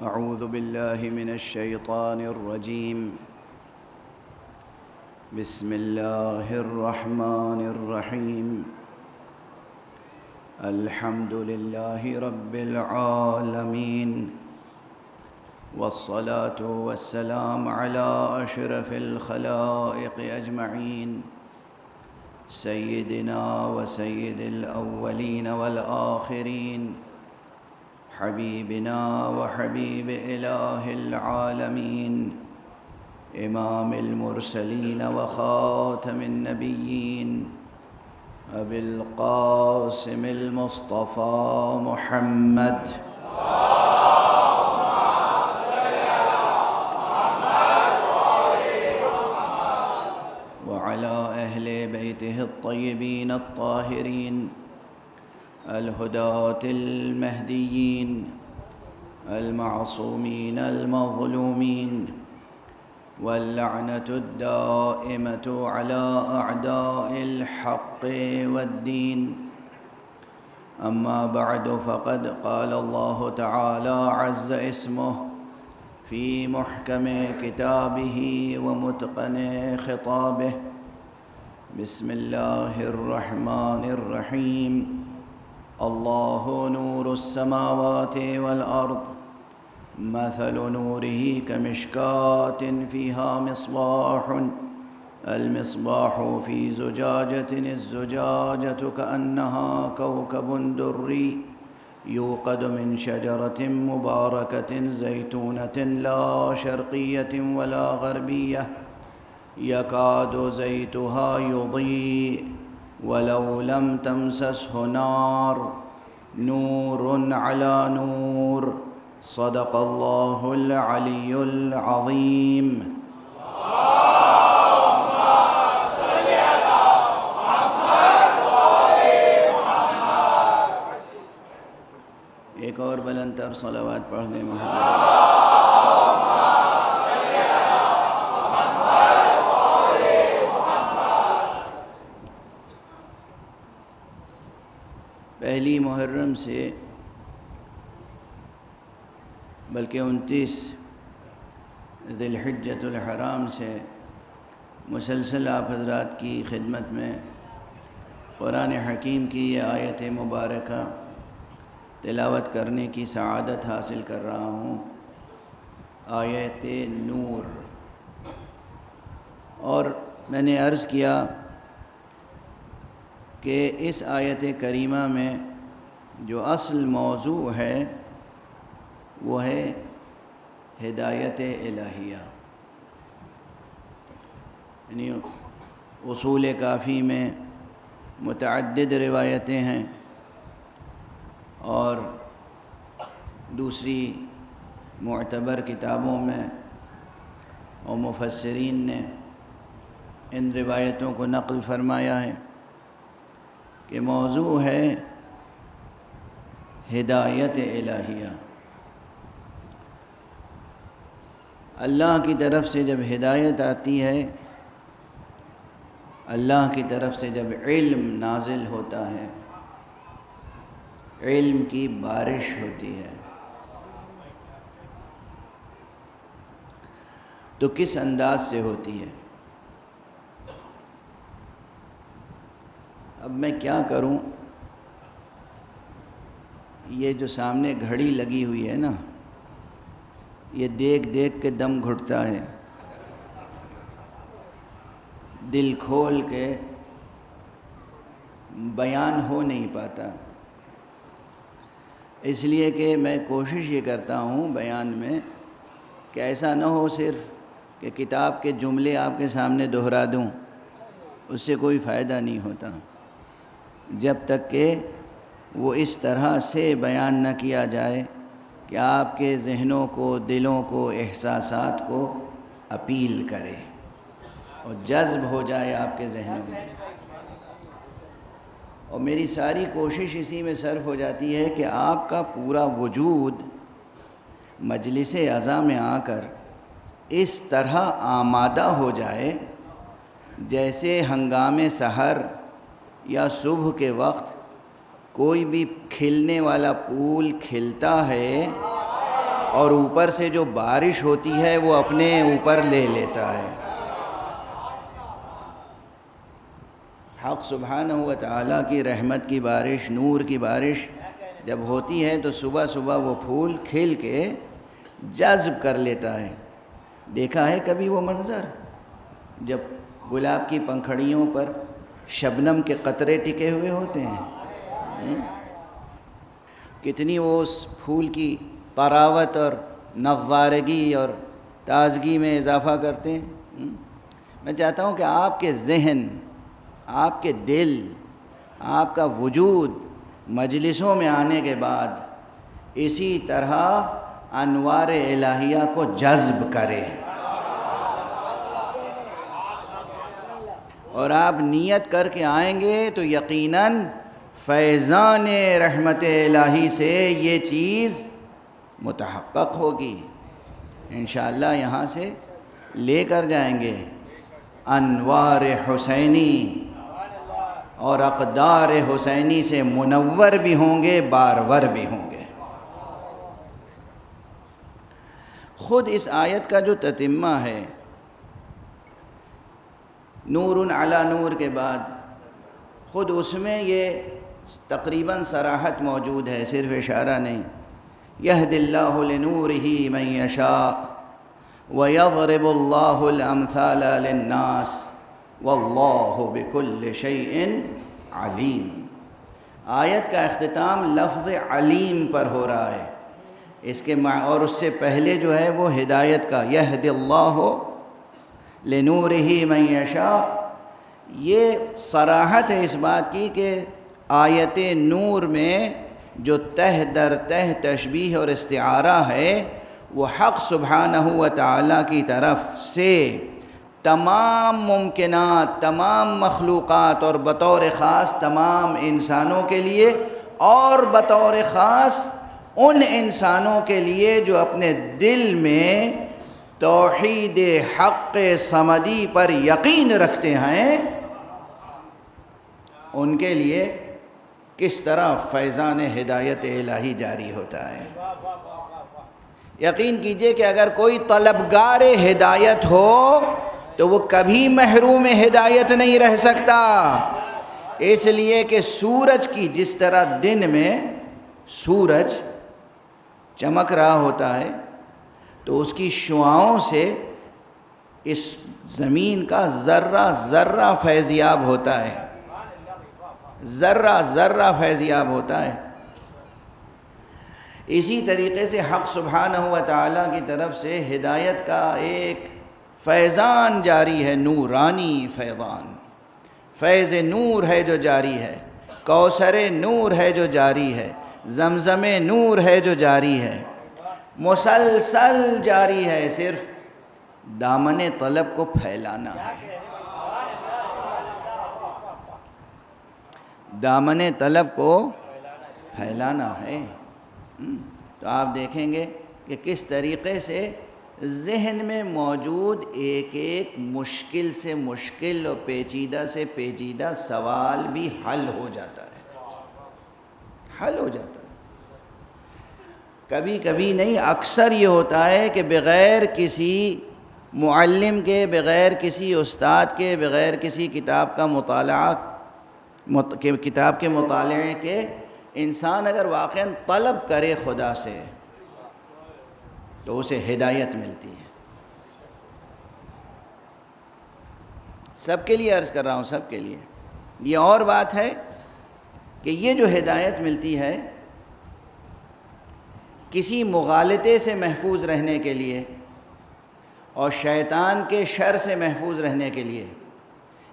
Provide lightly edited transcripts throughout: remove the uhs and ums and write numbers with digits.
أعوذ بالله من الشيطان الرجيم. بسم الله الرحمن الرحيم. الحمد لله رب العالمين، والصلاة والسلام على أشرف الخلائق أجمعين، سيدنا وسيد الأولين والآخرين، حبيبنا وحبيب إله العالمين، إمام المرسلين وخاتم النبيين، أبي القاسم المصطفى محمد وعلى أهل بيته الطيبين الطاهرين الهداة المهديين المعصومين المظلومين، واللعنة الدائمة على أعداء الحق والدين. أما بعد، فقد قال الله تعالى عز اسمه في محكم كتابه ومتقن خطابه. بسم الله الرحمن الرحيم. الله نور السماوات والأرض، مثل نوره كمشكاة فيها مصباح، المصباح في زجاجة، الزجاجة كأنها كوكب دري يوقد من شجرة مباركة زيتونة لا شرقية ولا غربية، يكاد زيتها يضيء ولو لم تمسسه نار، نور على نور. صدق الله العلي العظيم. اللهم صل على محمد وآل محمد. ایک اور بلند تر صلوات پڑھ دیں محمد. پہلی محرم سے بلکہ 29 ذی الحجۃ الحرام سے مسلسل آپ حضرات کی خدمت میں قرآن حکیم کی یہ آیت مبارکہ تلاوت کرنے کی سعادت حاصل کر رہا ہوں. آیت نور. اور میں نے عرض کیا کہ اس آیت کریمہ میں جو اصل موضوع ہے وہ ہے ہدایت الہیہ. یعنی اصول کافی میں متعدد روایتیں ہیں اور دوسری معتبر کتابوں میں اور مفسرین نے ان روایتوں کو نقل فرمایا ہے کہ موضوع ہے ہدایت الہیہ. اللہ کی طرف سے جب ہدایت آتی ہے، اللہ کی طرف سے جب علم نازل ہوتا ہے، علم کی بارش ہوتی ہے، تو کس انداز سے ہوتی ہے؟ اب میں کیا کروں، یہ جو سامنے گھڑی لگی ہوئی ہے نا، یہ دیکھ دیکھ کے دم گھٹتا ہے، دل کھول کے بیان ہو نہیں پاتا. اس لیے کہ میں کوشش یہ کرتا ہوں بیان میں کہ ایسا نہ ہو صرف کہ کتاب کے جملے آپ کے سامنے دہرا دوں، اس سے کوئی فائدہ نہیں ہوتا جب تک کہ وہ اس طرح سے بیان نہ کیا جائے کہ آپ کے ذہنوں کو، دلوں کو، احساسات کو اپیل کرے اور جذب ہو جائے آپ کے ذہنوں میں. اور میری ساری کوشش اسی میں صرف ہو جاتی ہے کہ آپ کا پورا وجود مجلس عزا میں آ کر اس طرح آمادہ ہو جائے جیسے ہنگام سحر یا صبح کے وقت کوئی بھی کھلنے والا پھول کھلتا ہے اور اوپر سے جو بارش ہوتی ہے وہ اپنے اوپر لے لیتا ہے۔ حق سبحانہ و تعالیٰ کی رحمت کی بارش، نور کی بارش جب ہوتی ہے تو صبح صبح وہ پھول کھل کے جذب کر لیتا ہے۔ دیکھا ہے کبھی وہ منظر جب گلاب کی پنکھڑیوں پر شبنم کے قطرے ٹکے ہوئے ہوتے ہیں؟ کتنی وہ اس پھول کی طراوت اور نضارگی اور تازگی میں اضافہ کرتے ہیں۔ میں چاہتا ہوں کہ آپ کے ذہن، آپ کے دل، آپ کا وجود مجلسوں میں آنے کے بعد اسی طرح انوار الہیہ کو جذب کرے، اور آپ نیت کر کے آئیں گے تو یقیناً فیضان رحمت الہی سے یہ چیز متحقق ہوگی۔ انشاءاللہ یہاں سے لے کر جائیں گے انوار حسینی، اور اقدار حسینی سے منور بھی ہوں گے، بارور بھی ہوں گے۔ خود اس آیت کا جو تتمہ ہے، نور علی نور کے بعد، خود اس میں یہ تقریباً صراحت موجود ہے، صرف اشارہ نہیں۔ یہد اللہ لنورہ من یشاء ویضرب اللہ الامثال للناس واللہ بکل شیء علیم۔ آیت کا اختتام لفظ علیم پر ہو رہا ہے، اس کے اور اس سے پہلے جو ہے وہ ہدایت کا، یہد اللہ لنورہ من یشاء۔ یہ صراحت ہے اس بات کی کہ آیت نور میں جو تہ در تہ تشبیہ اور استعارہ ہے وہ حق سبحانہ و تعالیٰ کی طرف سے تمام ممکنات، تمام مخلوقات، اور بطور خاص تمام انسانوں کے لیے، اور بطور خاص ان انسانوں کے لیے جو اپنے دل میں توحید حق صمدی پر یقین رکھتے ہیں، ان کے لیے کس طرح فیضان ہدایت الہی جاری ہوتا ہے۔ یقین کیجئے کہ اگر کوئی طلبگار ہدایت ہو تو وہ کبھی محروم ہدایت نہیں رہ سکتا، اس لیے کہ سورج کی جس طرح دن میں سورج چمک رہا ہوتا ہے تو اس کی شعاؤں سے اس زمین کا ذرہ ذرہ فیضیاب ہوتا ہے، ذرہ ذرہ فیضیاب ہوتا ہے۔ اسی طریقے سے حق سبحانہ و تعالیٰ کی طرف سے ہدایت کا ایک فیضان جاری ہے، نورانی فیضان، فیض نور ہے جو جاری ہے، کوثر نور ہے جو جاری ہے، زمزم نور ہے جو جاری ہے، مسلسل جاری ہے، صرف دامن طلب کو پھیلانا ہے، دامن طلب کو پھیلانا ہے۔ تو آپ دیکھیں گے کہ کس طریقے سے ذہن میں موجود ایک ایک مشکل سے مشکل اور پیچیدہ سے پیچیدہ سوال بھی حل ہو جاتا ہے، حل ہو جاتا ہے۔ کبھی کبھی نہیں، اکثر یہ ہوتا ہے کہ بغیر کسی معلم کے، بغیر کسی استاد کے، بغیر کسی کتاب کا مطالعہ، کتاب کے مطالعے کے، انسان اگر واقعاً طلب کرے خدا سے تو اسے ہدایت ملتی ہے۔ سب کے لیے عرض کر رہا ہوں، سب کے لیے۔ یہ اور بات ہے کہ یہ جو ہدایت ملتی ہے کسی مغالطے سے محفوظ رہنے کے لیے اور شیطان کے شر سے محفوظ رہنے کے لیے،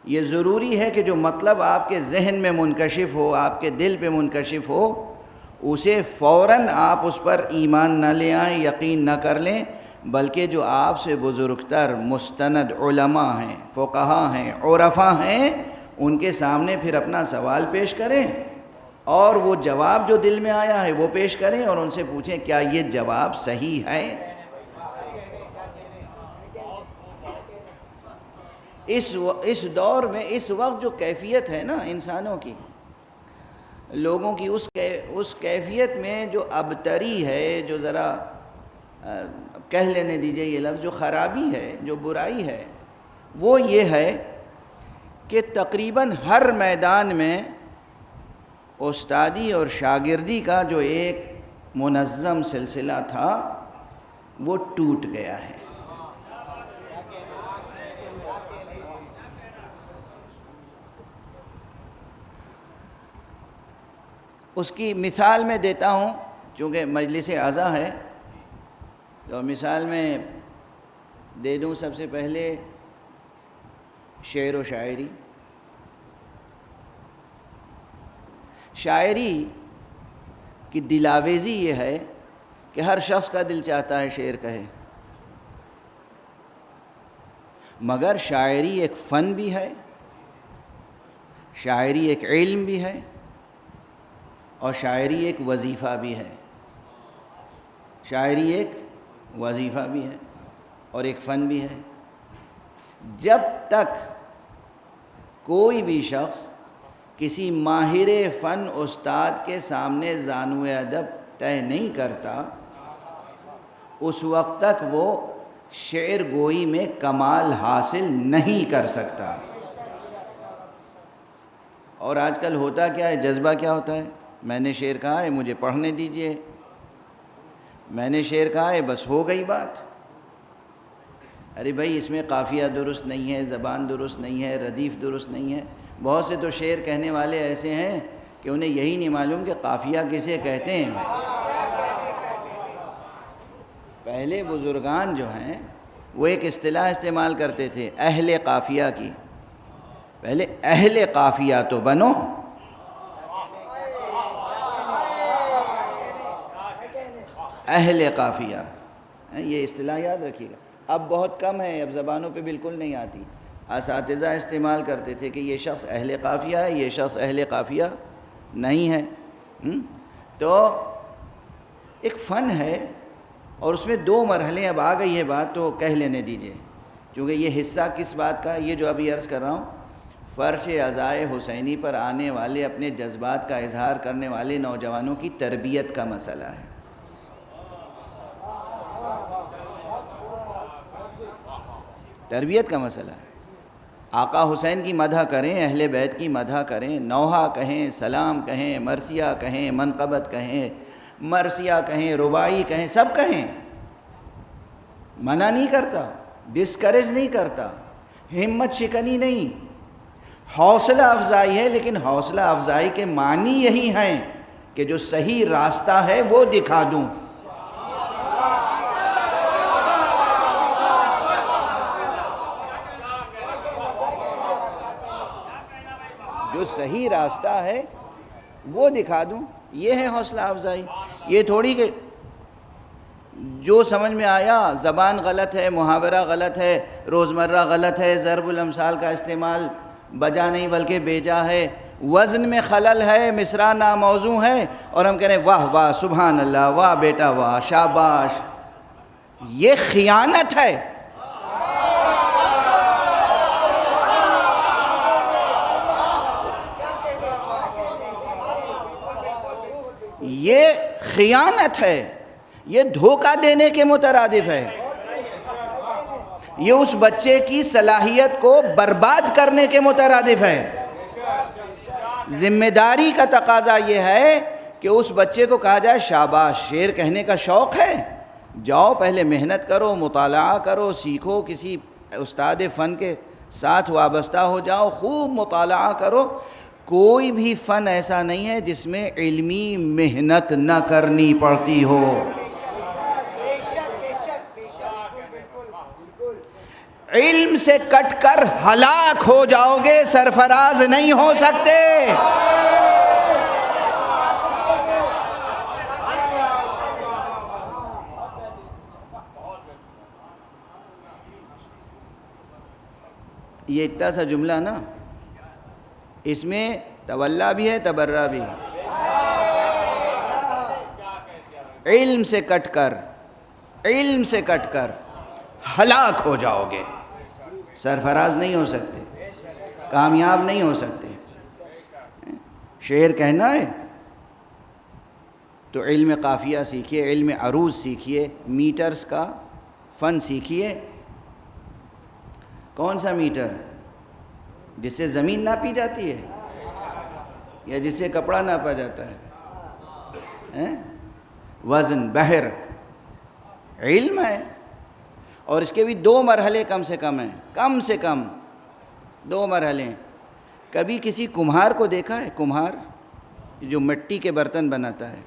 یہ ضروری ہے کہ جو مطلب آپ کے ذہن میں منکشف ہو، آپ کے دل پہ منکشف ہو، اسے فوراً آپ اس پر ایمان نہ لے آئیں، یقین نہ کر لیں، بلکہ جو آپ سے بزرگتر مستند علماء ہیں، فقہا ہیں، عرفاء ہیں، ان کے سامنے پھر اپنا سوال پیش کریں، اور وہ جواب جو دل میں آیا ہے وہ پیش کریں، اور ان سے پوچھیں کیا یہ جواب صحیح ہے۔ اس دور میں، اس وقت جو کیفیت ہے نا انسانوں کی، لوگوں کی، اس کیفیت میں جو ابتری ہے، جو ذرا کہہ لینے دیجئے یہ لفظ، جو خرابی ہے، جو برائی ہے، وہ یہ ہے کہ تقریباً ہر میدان میں استادی اور شاگردی کا جو ایک منظم سلسلہ تھا وہ ٹوٹ گیا ہے۔ اس کی مثال میں دیتا ہوں، چونکہ مجلس اعضا ہے تو مثال میں دے دوں۔ سب سے پہلے شعر و شاعری۔ شاعری کی دلاویزی یہ ہے کہ ہر شخص کا دل چاہتا ہے شعر کہے، مگر شاعری ایک فن بھی ہے، شاعری ایک علم بھی ہے، اور شاعری ایک وظیفہ بھی ہے۔ شاعری ایک وظیفہ بھی ہے اور ایک فن بھی ہے۔ جب تک کوئی بھی شخص کسی ماہر فن استاد کے سامنے زانو ادب طے نہیں کرتا، اس وقت تک وہ شعر گوئی میں کمال حاصل نہیں کر سکتا۔ اور آج کل ہوتا کیا ہے، جذبہ کیا ہوتا ہے، میں نے شعر کہا ہے مجھے پڑھنے دیجئے، میں نے شعر کہا ہے بس ہو گئی بات۔ ارے بھائی اس میں قافیہ درست نہیں ہے، زبان درست نہیں ہے، ردیف درست نہیں ہے۔ بہت سے تو شعر کہنے والے ایسے ہیں کہ انہیں یہی نہیں معلوم کہ قافیہ کسے کہتے ہیں۔ پہلے بزرگان جو ہیں وہ ایک اصطلاح استعمال کرتے تھے اہل قافیہ کی۔ پہلے اہل قافیہ تو بنو۔ اہل قافیہ، یہ اصطلاح یاد رکھیے گا۔ اب بہت کم ہے، اب زبانوں پہ بالکل نہیں آتی۔ اساتذہ استعمال کرتے تھے کہ یہ شخص اہل قافیہ ہے، یہ شخص اہل قافیہ نہیں ہے۔ تو ایک فن ہے اور اس میں دو مرحلے، اب آ گئی ہے بات تو کہہ لینے دیجئے، کیونکہ یہ حصہ کس بات کا، یہ جو ابھی عرض کر رہا ہوں فرش عزائے حسینی پر آنے والے اپنے جذبات کا اظہار کرنے والے نوجوانوں کی تربیت کا مسئلہ ہے۔ تربیت کا مسئلہ ہے۔ آقا حسین کی مدح کریں، اہل بیت کی مدح کریں، نوحہ کہیں، سلام کہیں، مرثیہ کہیں، منقبت کہیں، مرثیہ کہیں، رباعی کہیں، سب کہیں، منع نہیں کرتا، ڈسکریج نہیں کرتا، ہمت شکنی نہیں، حوصلہ افزائی ہے، لیکن حوصلہ افزائی کے معنی یہی ہیں کہ جو صحیح راستہ ہے وہ دکھا دوں۔ جو صحیح راستہ ہے وہ دکھا دوں، یہ ہے حوصلہ افزائی۔ یہ تھوڑی کہ جو سمجھ میں آیا، زبان غلط ہے، محاورہ غلط ہے، روزمرہ غلط ہے، ضرب الامثال کا استعمال بجا نہیں بلکہ بیجا ہے، وزن میں خلل ہے، مصرع ناموزوں ہے، اور ہم کہہ رہے ہیں واہ واہ سبحان اللہ، واہ بیٹا واہ، شاباش۔ یہ خیانت ہے۔ یہ خیانت ہے، یہ دھوکہ دینے کے مترادف ہے، یہ اس بچے کی صلاحیت کو برباد کرنے کے مترادف ہے۔ ذمہ داری کا تقاضا یہ ہے کہ اس بچے کو کہا جائے شاباش، شعر کہنے کا شوق ہے، جاؤ پہلے محنت کرو، مطالعہ کرو، سیکھو، کسی استاد فن کے ساتھ وابستہ ہو جاؤ، خوب مطالعہ کرو۔ کوئی بھی فن ایسا نہیں ہے جس میں علمی محنت نہ کرنی پڑتی ہو۔ علم سے کٹ کر ہلاک ہو جاؤ گے، سرفراز نہیں ہو سکتے۔ یہ اتنا سا جملہ نا، اس میں تولا بھی ہے، تبرہ بھی ہے۔ علم سے کٹ کر، علم سے کٹ کر ہلاک ہو جاؤ گے، سرفراز نہیں ہو سکتے، کامیاب نہیں ہو سکتے۔ شعر کہنا ہے تو علم قافیہ سیکھیے، علم عروض سیکھیے، میٹرز کا فن سیکھیے۔ کون سا میٹر؟ جس سے زمین ناپی جاتی ہے یا جس سے کپڑا ناپا جاتا ہے؟ وزن، بحر علم ہے، اور اس کے بھی 2 مرحلے کم سے کم ہیں، کم سے کم 2 مرحلے۔ کبھی کسی کمہار کو دیکھا ہے؟ کمہار جو مٹی کے برتن بناتا ہے،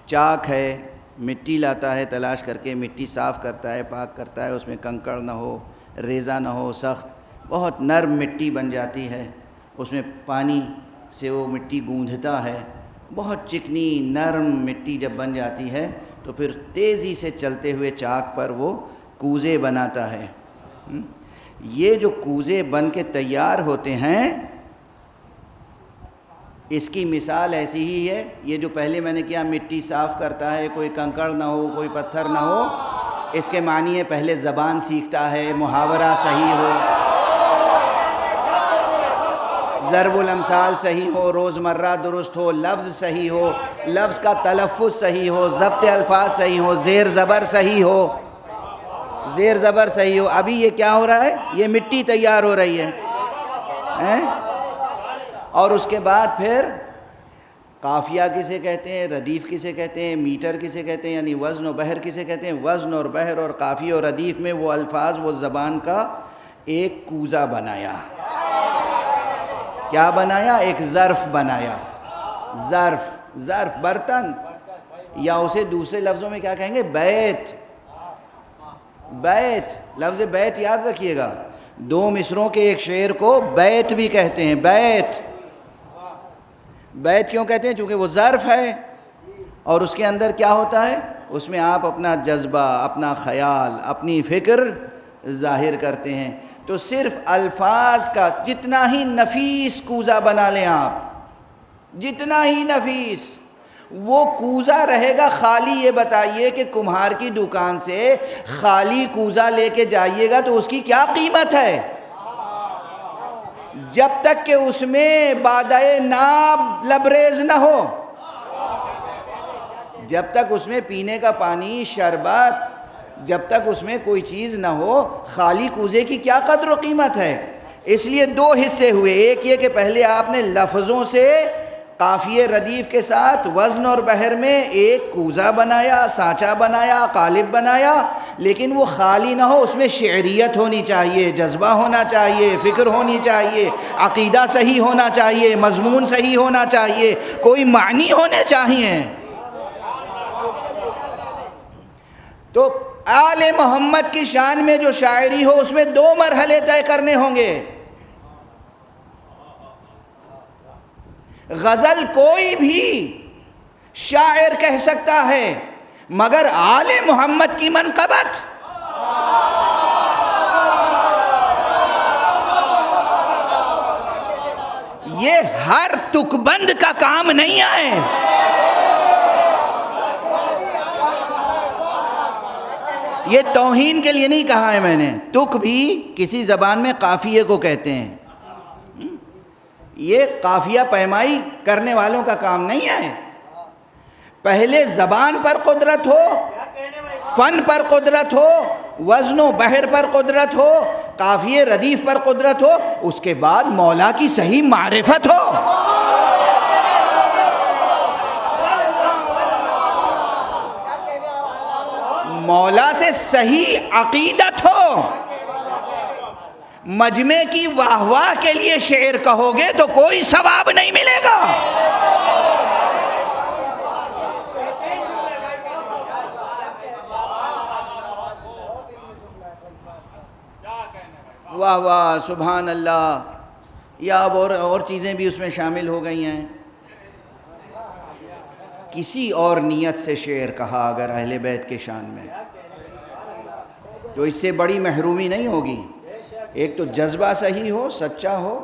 چاک ہے، مٹی لاتا ہے تلاش کر کے، مٹی صاف کرتا ہے، پاک کرتا ہے، اس میں کنکڑ نہ ہو، ریزہ نہ ہو، سخت بہت نرم مٹی بن جاتی ہے، اس میں پانی سے وہ مٹی گوندھتا ہے، بہت چکنی نرم مٹی جب بن جاتی ہے تو پھر تیزی سے چلتے ہوئے چاک پر وہ کوزے بناتا ہے۔ یہ جو کوزے بن کے تیار ہوتے ہیں، اس کی مثال ایسی ہی ہے، یہ جو پہلے میں نے کیا مٹی صاف کرتا ہے، کوئی کنکڑ نہ ہو، کوئی پتھر نہ ہو، اس کے معنی ہے پہلے زبان سیکھتا ہے، محاورہ صحیح ہو، ضرب الامثال صحیح ہو، روزمرہ درست ہو، لفظ صحیح ہو، لفظ کا تلفظ صحیح ہو، ضبط الفاظ صحیح ہو، زیر زبر صحیح ہو، زیر زبر صحیح ہو۔ ابھی یہ کیا ہو رہا ہے؟ یہ مٹی تیار ہو رہی ہے، اور اس کے بعد پھر قافیہ کسے کہتے ہیں، ردیف کسے کہتے ہیں، میٹر کسے کہتے ہیں، یعنی وزن و بحر کسے کہتے ہیں۔ وزن اور بحر اور قافیہ اور ردیف میں وہ الفاظ، وہ زبان کا ایک کوزہ بنایا۔ کیا بنایا؟ ایک ظرف بنایا۔ ظرف برتن، یا اسے دوسرے لفظوں میں کیا کہیں گے؟ بیت۔ لفظ بیت یاد رکھیے گا، 2 مصروں کے ایک شعر کو بیت بھی کہتے ہیں۔ بیت کیوں کہتے ہیں؟ چونکہ وہ ظرف ہے، اور اس کے اندر کیا ہوتا ہے؟ اس میں آپ اپنا جذبہ، اپنا خیال، اپنی فکر ظاہر کرتے ہیں۔ تو صرف الفاظ کا جتنا ہی نفیس کوزہ بنا لیں آپ، جتنا ہی نفیس، وہ کوزہ رہے گا خالی۔ یہ بتائیے کہ کمہار کی دکان سے خالی کوزہ لے کے جائیے گا تو اس کی کیا قیمت ہے؟ جب تک کہ اس میں بادۂ ناب لبریز نہ ہو، جب تک اس میں پینے کا پانی، شربت، جب تک اس میں کوئی چیز نہ ہو، خالی کوزے کی کیا قدر و قیمت ہے؟ اس لیے 2 حصے ہوئے، ایک یہ کہ پہلے آپ نے لفظوں سے قافیے ردیف کے ساتھ وزن اور بحر میں ایک کوزہ بنایا، سانچہ بنایا، قالب بنایا، لیکن وہ خالی نہ ہو، اس میں شعریت ہونی چاہیے، جذبہ ہونا چاہیے، فکر ہونی چاہیے، عقیدہ صحیح ہونا چاہیے، مضمون صحیح ہونا چاہیے، کوئی معنی ہونے چاہیے۔ تو آل محمد کی شان میں جو شاعری ہو، اس میں 2 مرحلے طے کرنے ہوں گے۔ غزل کوئی بھی شاعر کہہ سکتا ہے، مگر آل محمد کی منقبت یہ ہر تک بند کا کام نہیں ہے۔ یہ توہین کے لیے نہیں کہا ہے میں نے، تک بھی کسی زبان میں قافیے کو کہتے ہیں۔ یہ قافیہ پیمائی کرنے والوں کا کام نہیں ہے۔ پہلے زبان پر قدرت ہو، فن پر قدرت ہو، وزن و بحر پر قدرت ہو، قافیے ردیف پر قدرت ہو، اس کے بعد مولا کی صحیح معرفت ہو۔ مولا سے صحیح عقیدت ہو۔ مجمع کی واہ واہ کے لیے شعر کہو گے تو کوئی ثواب نہیں ملے گا۔ واہ واہ، سبحان اللہ، یا اب اور چیزیں بھی اس میں شامل ہو گئی ہیں۔ کسی اور نیت سے شعر کہا اگر اہل بیت کے شان میں، تو اس سے بڑی محرومی نہیں ہوگی۔ ایک تو جذبہ صحیح ہو، سچا ہو،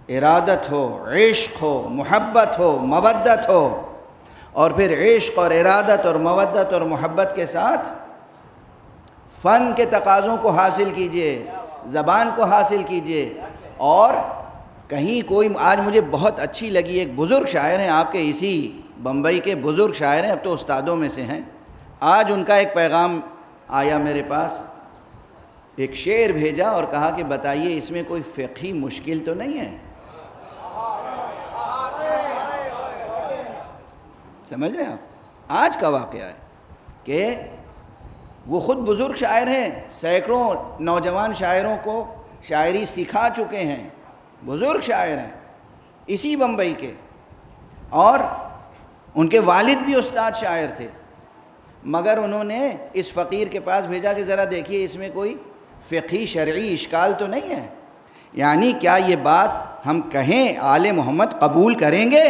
ارادت ہو، عشق ہو، محبت ہو، مودت ہو، اور پھر عشق اور ارادت اور مودت اور محبت کے ساتھ فن کے تقاضوں کو حاصل کیجئے، زبان کو حاصل کیجئے، اور کہیں کوئی آج مجھے بہت اچھی لگی، ایک بزرگ شاعر ہیں آپ کے اسی بمبئی کے بزرگ شاعر ہیں، اب تو استادوں میں سے ہیں، آج ان کا ایک پیغام آیا میرے پاس، ایک شعر بھیجا اور کہا کہ بتائیے اس میں کوئی فقہی مشکل تو نہیں ہے؟ سمجھ رہے ہیں آپ؟ آج کا واقعہ ہے کہ وہ خود بزرگ شاعر ہیں، سینکڑوں نوجوان شاعروں کو شاعری سکھا چکے ہیں، بزرگ شاعر ہیں اسی بمبئی کے، اور ان کے والد بھی استاد شاعر تھے، مگر انہوں نے اس فقیر کے پاس بھیجا کہ ذرا دیکھیے اس میں کوئی فقہی شرعی اشکال تو نہیں ہے؟ یعنی کیا یہ بات ہم کہیں آل محمد قبول کریں گے؟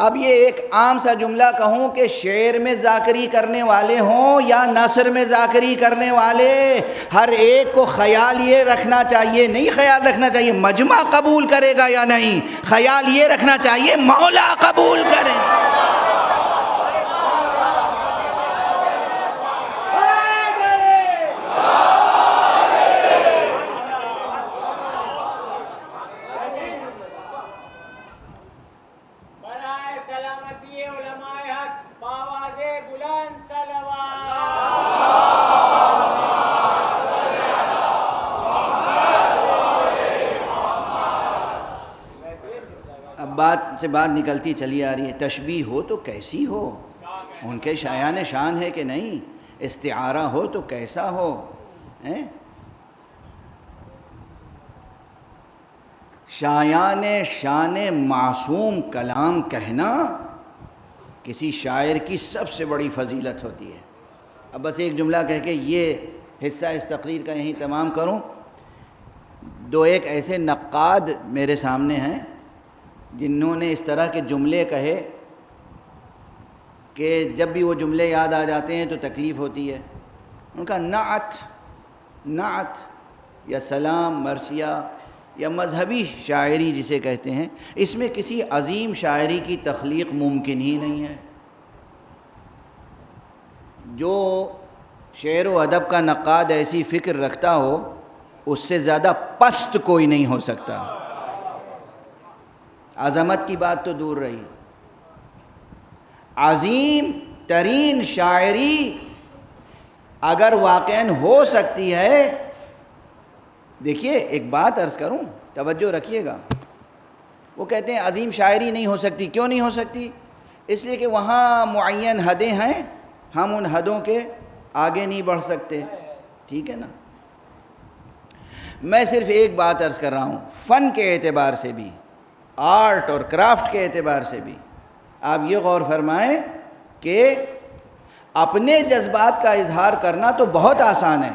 اب یہ ایک عام سا جملہ کہوں کہ شعر میں ذاکری کرنے والے ہوں یا نثر میں ذاکری کرنے والے، ہر ایک کو خیال یہ رکھنا چاہیے، نہیں خیال رکھنا چاہیے مجمع قبول کرے گا یا نہیں، خیال یہ رکھنا چاہیے مولا قبول کرے۔ بات سے بات نکلتی چلی آ رہی ہے، تشبیہ ہو تو کیسی ہو، ان کے شایان شان ہے کہ نہیں، استعارہ ہو تو کیسا ہو، شایان شان معصوم کلام کہنا کسی شاعر کی سب سے بڑی فضیلت ہوتی ہے۔ اب بس ایک جملہ کہہ کے یہ حصہ اس تقریر کا یہیں تمام کروں۔ دو ایک ایسے نقاد میرے سامنے ہیں جنہوں نے اس طرح کے جملے کہے کہ جب بھی وہ جملے یاد آ جاتے ہیں تو تکلیف ہوتی ہے۔ ان کا نعت یا سلام مرثیہ یا مذہبی شاعری جسے کہتے ہیں، اس میں کسی عظیم شاعری کی تخلیق ممکن ہی نہیں ہے۔ جو شعر و ادب کا نقاد ایسی فکر رکھتا ہو اس سے زیادہ پست کوئی نہیں ہو سکتا۔ عظمت کی بات تو دور رہی، عظیم ترین شاعری اگر واقعاً ہو سکتی ہے، دیکھیے ایک بات عرض کروں، توجہ رکھیے گا، وہ کہتے ہیں عظیم شاعری نہیں ہو سکتی، کیوں نہیں ہو سکتی؟ اس لیے کہ وہاں معین حدیں ہیں، ہم ان حدوں کے آگے نہیں بڑھ سکتے، ٹھیک ہے نا؟ میں صرف ایک بات عرض کر رہا ہوں، فن کے اعتبار سے بھی، آرٹ اور کرافٹ کے اعتبار سے بھی آپ یہ غور فرمائیں کہ اپنے جذبات کا اظہار کرنا تو بہت آسان ہے،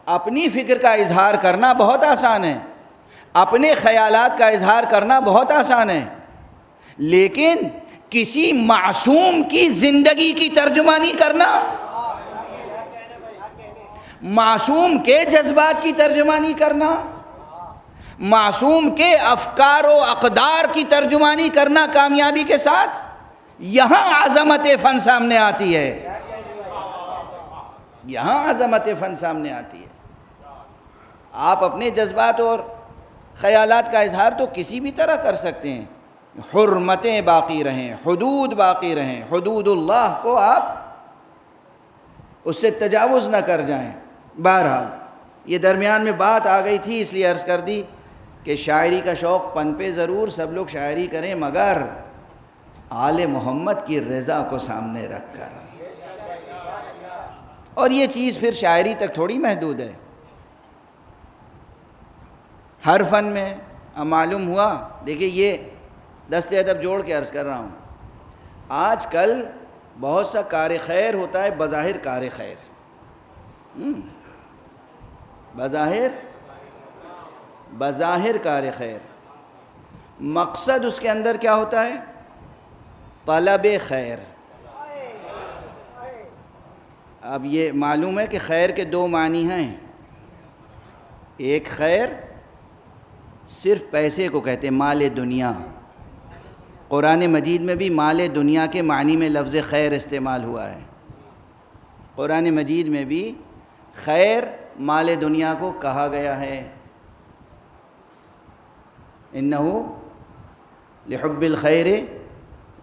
اپنی فکر کا اظہار کرنا بہت آسان ہے، اپنے خیالات کا اظہار کرنا بہت آسان ہے، لیکن کسی معصوم کی زندگی کی ترجمانی کرنا، معصوم کے جذبات کی ترجمانی کرنا، معصوم کے افکار و اقدار کی ترجمانی کرنا کامیابی کے ساتھ، یہاں عظمت فن سامنے آتی ہے، یہاں عظمت فن سامنے آتی ہے۔ آپ اپنے جذبات اور خیالات کا اظہار تو کسی بھی طرح کر سکتے ہیں، حرمتیں باقی رہیں، حدود باقی رہیں، حدود اللہ کو آپ اس سے تجاوز نہ کر جائیں۔ بہرحال یہ درمیان میں بات آ گئی تھی اس لیے عرض کر دی کہ شاعری کا شوق پنپے ضرور، سب لوگ شاعری کریں، مگر آل محمد کی رضا کو سامنے رکھ کر، اور یہ چیز پھر شاعری تک تھوڑی محدود ہے، ہر فن میں معلوم ہوا۔ دیکھیے یہ دست ادب جوڑ کے عرض کر رہا ہوں، آج کل بہت سا کار خیر ہوتا ہے، بظاہر کار خیر، بظاہر کار خیر، مقصد اس کے اندر کیا ہوتا ہے؟ طلب خیر۔ اب یہ معلوم ہے کہ خیر کے دو معنی ہیں، ایک خیر صرف پیسے کو کہتے ہیں، مال دنیا، قرآن مجید میں بھی مال دنیا کے معنی میں لفظ خیر استعمال ہوا ہے، قرآن مجید میں بھی خیر مال دنیا کو کہا گیا ہے، انہو لحب الخیر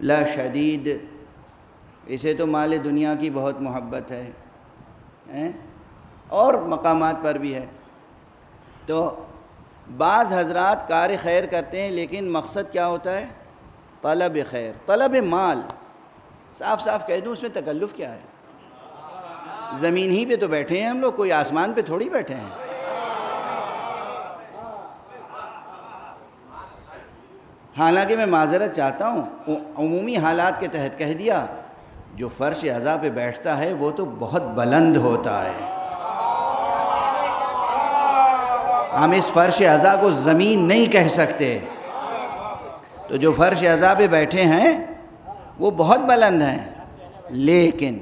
لا شدید، اسے تو مال دنیا کی بہت محبت ہے، اور مقامات پر بھی ہے۔ تو بعض حضرات کار خیر کرتے ہیں لیکن مقصد کیا ہوتا ہے؟ طلب خیر، طلب مال۔ صاف صاف کہہ دوں اس میں تکلف کیا ہے؟ زمین ہی پہ تو بیٹھے ہیں ہم لوگ، کوئی آسمان پہ تھوڑی بیٹھے ہیں۔ حالانکہ میں معذرت چاہتا ہوں، عمومی حالات کے تحت کہہ دیا، جو فرش عزا پہ بیٹھتا ہے وہ تو بہت بلند ہوتا ہے۔ ہم اس فرش عزا کو زمین نہیں کہہ سکتے، تو جو فرش عزا پہ بیٹھے ہیں وہ بہت بلند ہیں۔ لیکن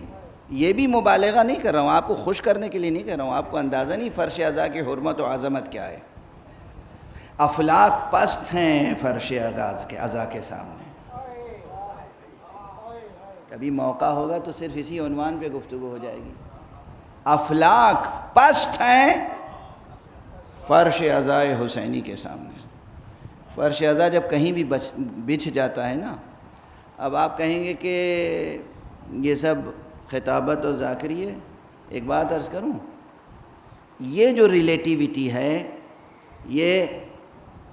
یہ بھی مبالغہ نہیں کر رہا ہوں، آپ کو خوش کرنے کے لیے نہیں کہہ رہا ہوں، آپ کو اندازہ نہیں فرش عزا کی حرمت و عظمت کیا ہے۔ افلاک پست ہیں فرش عزا کے سامنے۔ کبھی موقع ہوگا تو صرف اسی عنوان پہ گفتگو ہو جائے گی۔ افلاک پست ہیں فرش عزائے حسینی کے سامنے۔ فرش عزا جب کہیں بھی بچھ جاتا ہے نا، اب آپ کہیں گے کہ یہ سب خطابت اور ذاکری ہے۔ ایک بات عرض کروں، یہ جو ریلیٹیوٹی ہے یہ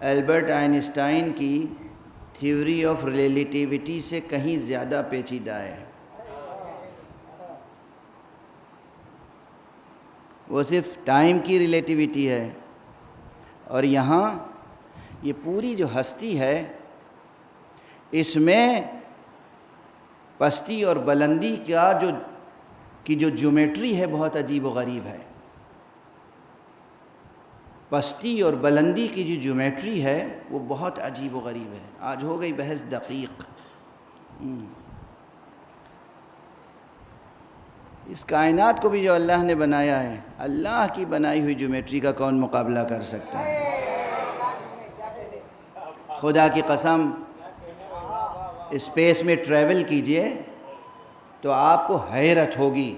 البرٹ آئنسٹائن کی تھیوری آف ریلیٹیوٹی سے کہیں زیادہ پیچیدہ ہے۔ وہ صرف ٹائم کی ریلیٹیوٹی ہے، اور یہاں یہ پوری جو ہستی ہے اس میں پستی اور بلندی کی جو جیومیٹری ہے بہت عجیب و غریب ہے۔ پستی اور بلندی کی جو جیومیٹری ہے وہ بہت عجیب و غریب ہے۔ آج ہو گئی بحث دقیق۔ اس کائنات کو بھی جو اللہ نے بنایا ہے، اللہ کی بنائی ہوئی جیومیٹری کا کون مقابلہ کر سکتا ہے؟ خدا کی قسم، اسپیس میں ٹریول کیجئے تو آپ کو حیرت ہوگی،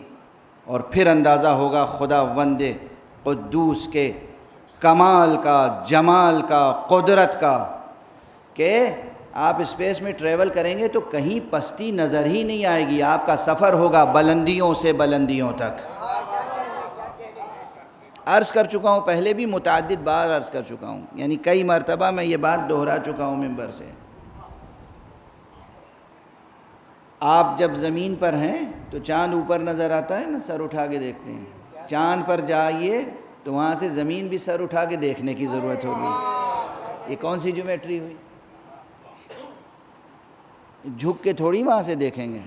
اور پھر اندازہ ہوگا خدا وند قدوس کے کمال کا، جمال کا، قدرت کا، کہ آپ اسپیس میں ٹریول کریں گے تو کہیں پستی نظر ہی نہیں آئے گی، آپ کا سفر ہوگا بلندیوں سے بلندیوں تک۔ عرض کر چکا ہوں، پہلے بھی متعدد بار عرض کر چکا ہوں، یعنی کئی مرتبہ میں یہ بات دہرا چکا ہوں ممبر سے۔ آپ جب زمین پر ہیں تو چاند اوپر نظر آتا ہے نا، سر اٹھا کے دیکھتے ہیں۔ چاند پر جائیے تو وہاں سے زمین بھی سر اٹھا کے دیکھنے کی ضرورت ہوگی۔ یہ کون سی جیومیٹری ہوئی؟ جھک کے تھوڑی وہاں سے دیکھیں گے۔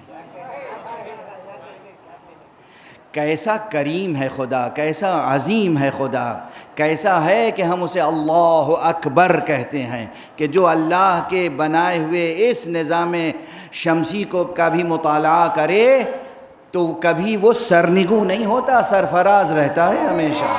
کیسا کریم ہے خدا، کیسا عظیم ہے خدا، کیسا ہے کہ ہم اسے اللہ اکبر کہتے ہیں، کہ جو اللہ کے بنائے ہوئے اس نظام شمسی کا بھی مطالعہ کرے تو کبھی وہ سرنگو نہیں ہوتا، سرفراز رہتا ہے ہمیشہ۔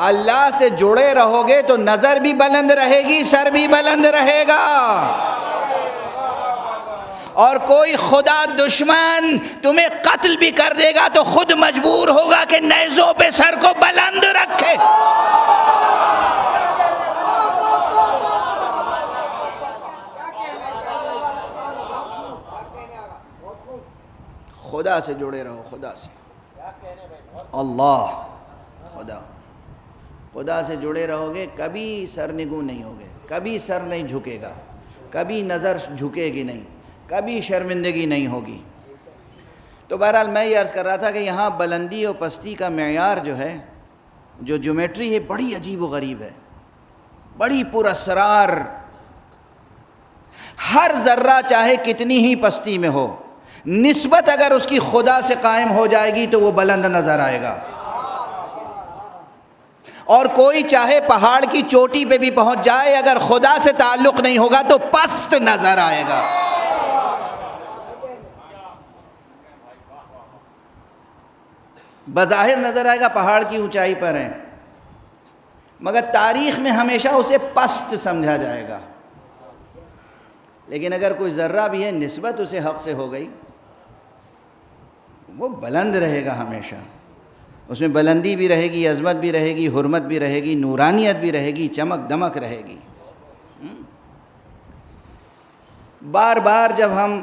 اللہ سے جڑے رہو گے تو نظر بھی بلند رہے گی، سر بھی بلند رہے گا، اور کوئی خدا دشمن تمہیں قتل بھی کر دے گا تو خود مجبور ہوگا کہ نیزوں پہ سر کو بلند رکھے۔ خدا سے جڑے رہو، خدا سے، اللہ، خدا سے جڑے رہو گے، کبھی سرنگو نہیں ہوگے، کبھی سر نہیں جھکے گا، کبھی نظر جھکے گی نہیں، کبھی شرمندگی نہیں ہوگی۔ تو بہرحال میں یہ عرض کر رہا تھا کہ یہاں بلندی اور پستی کا معیار جو ہے، جو جیومیٹری ہے، بڑی عجیب و غریب ہے، بڑی پر اسرار۔ ہر ذرہ چاہے کتنی ہی پستی میں ہو، نسبت اگر اس کی خدا سے قائم ہو جائے گی تو وہ بلند نظر آئے گا، اور کوئی چاہے پہاڑ کی چوٹی پہ بھی پہنچ جائے، اگر خدا سے تعلق نہیں ہوگا تو پست نظر آئے گا۔ بظاہر نظر آئے گا پہاڑ کی اونچائی پر ہیں، مگر تاریخ میں ہمیشہ اسے پست سمجھا جائے گا۔ لیکن اگر کوئی ذرہ بھی ہے نسبت اسے حق سے ہو گئی، وہ بلند رہے گا ہمیشہ، اس میں بلندی بھی رہے گی، عظمت بھی رہے گی، حرمت بھی رہے گی، نورانیت بھی رہے گی، چمک دمک رہے گی۔ بار بار جب ہم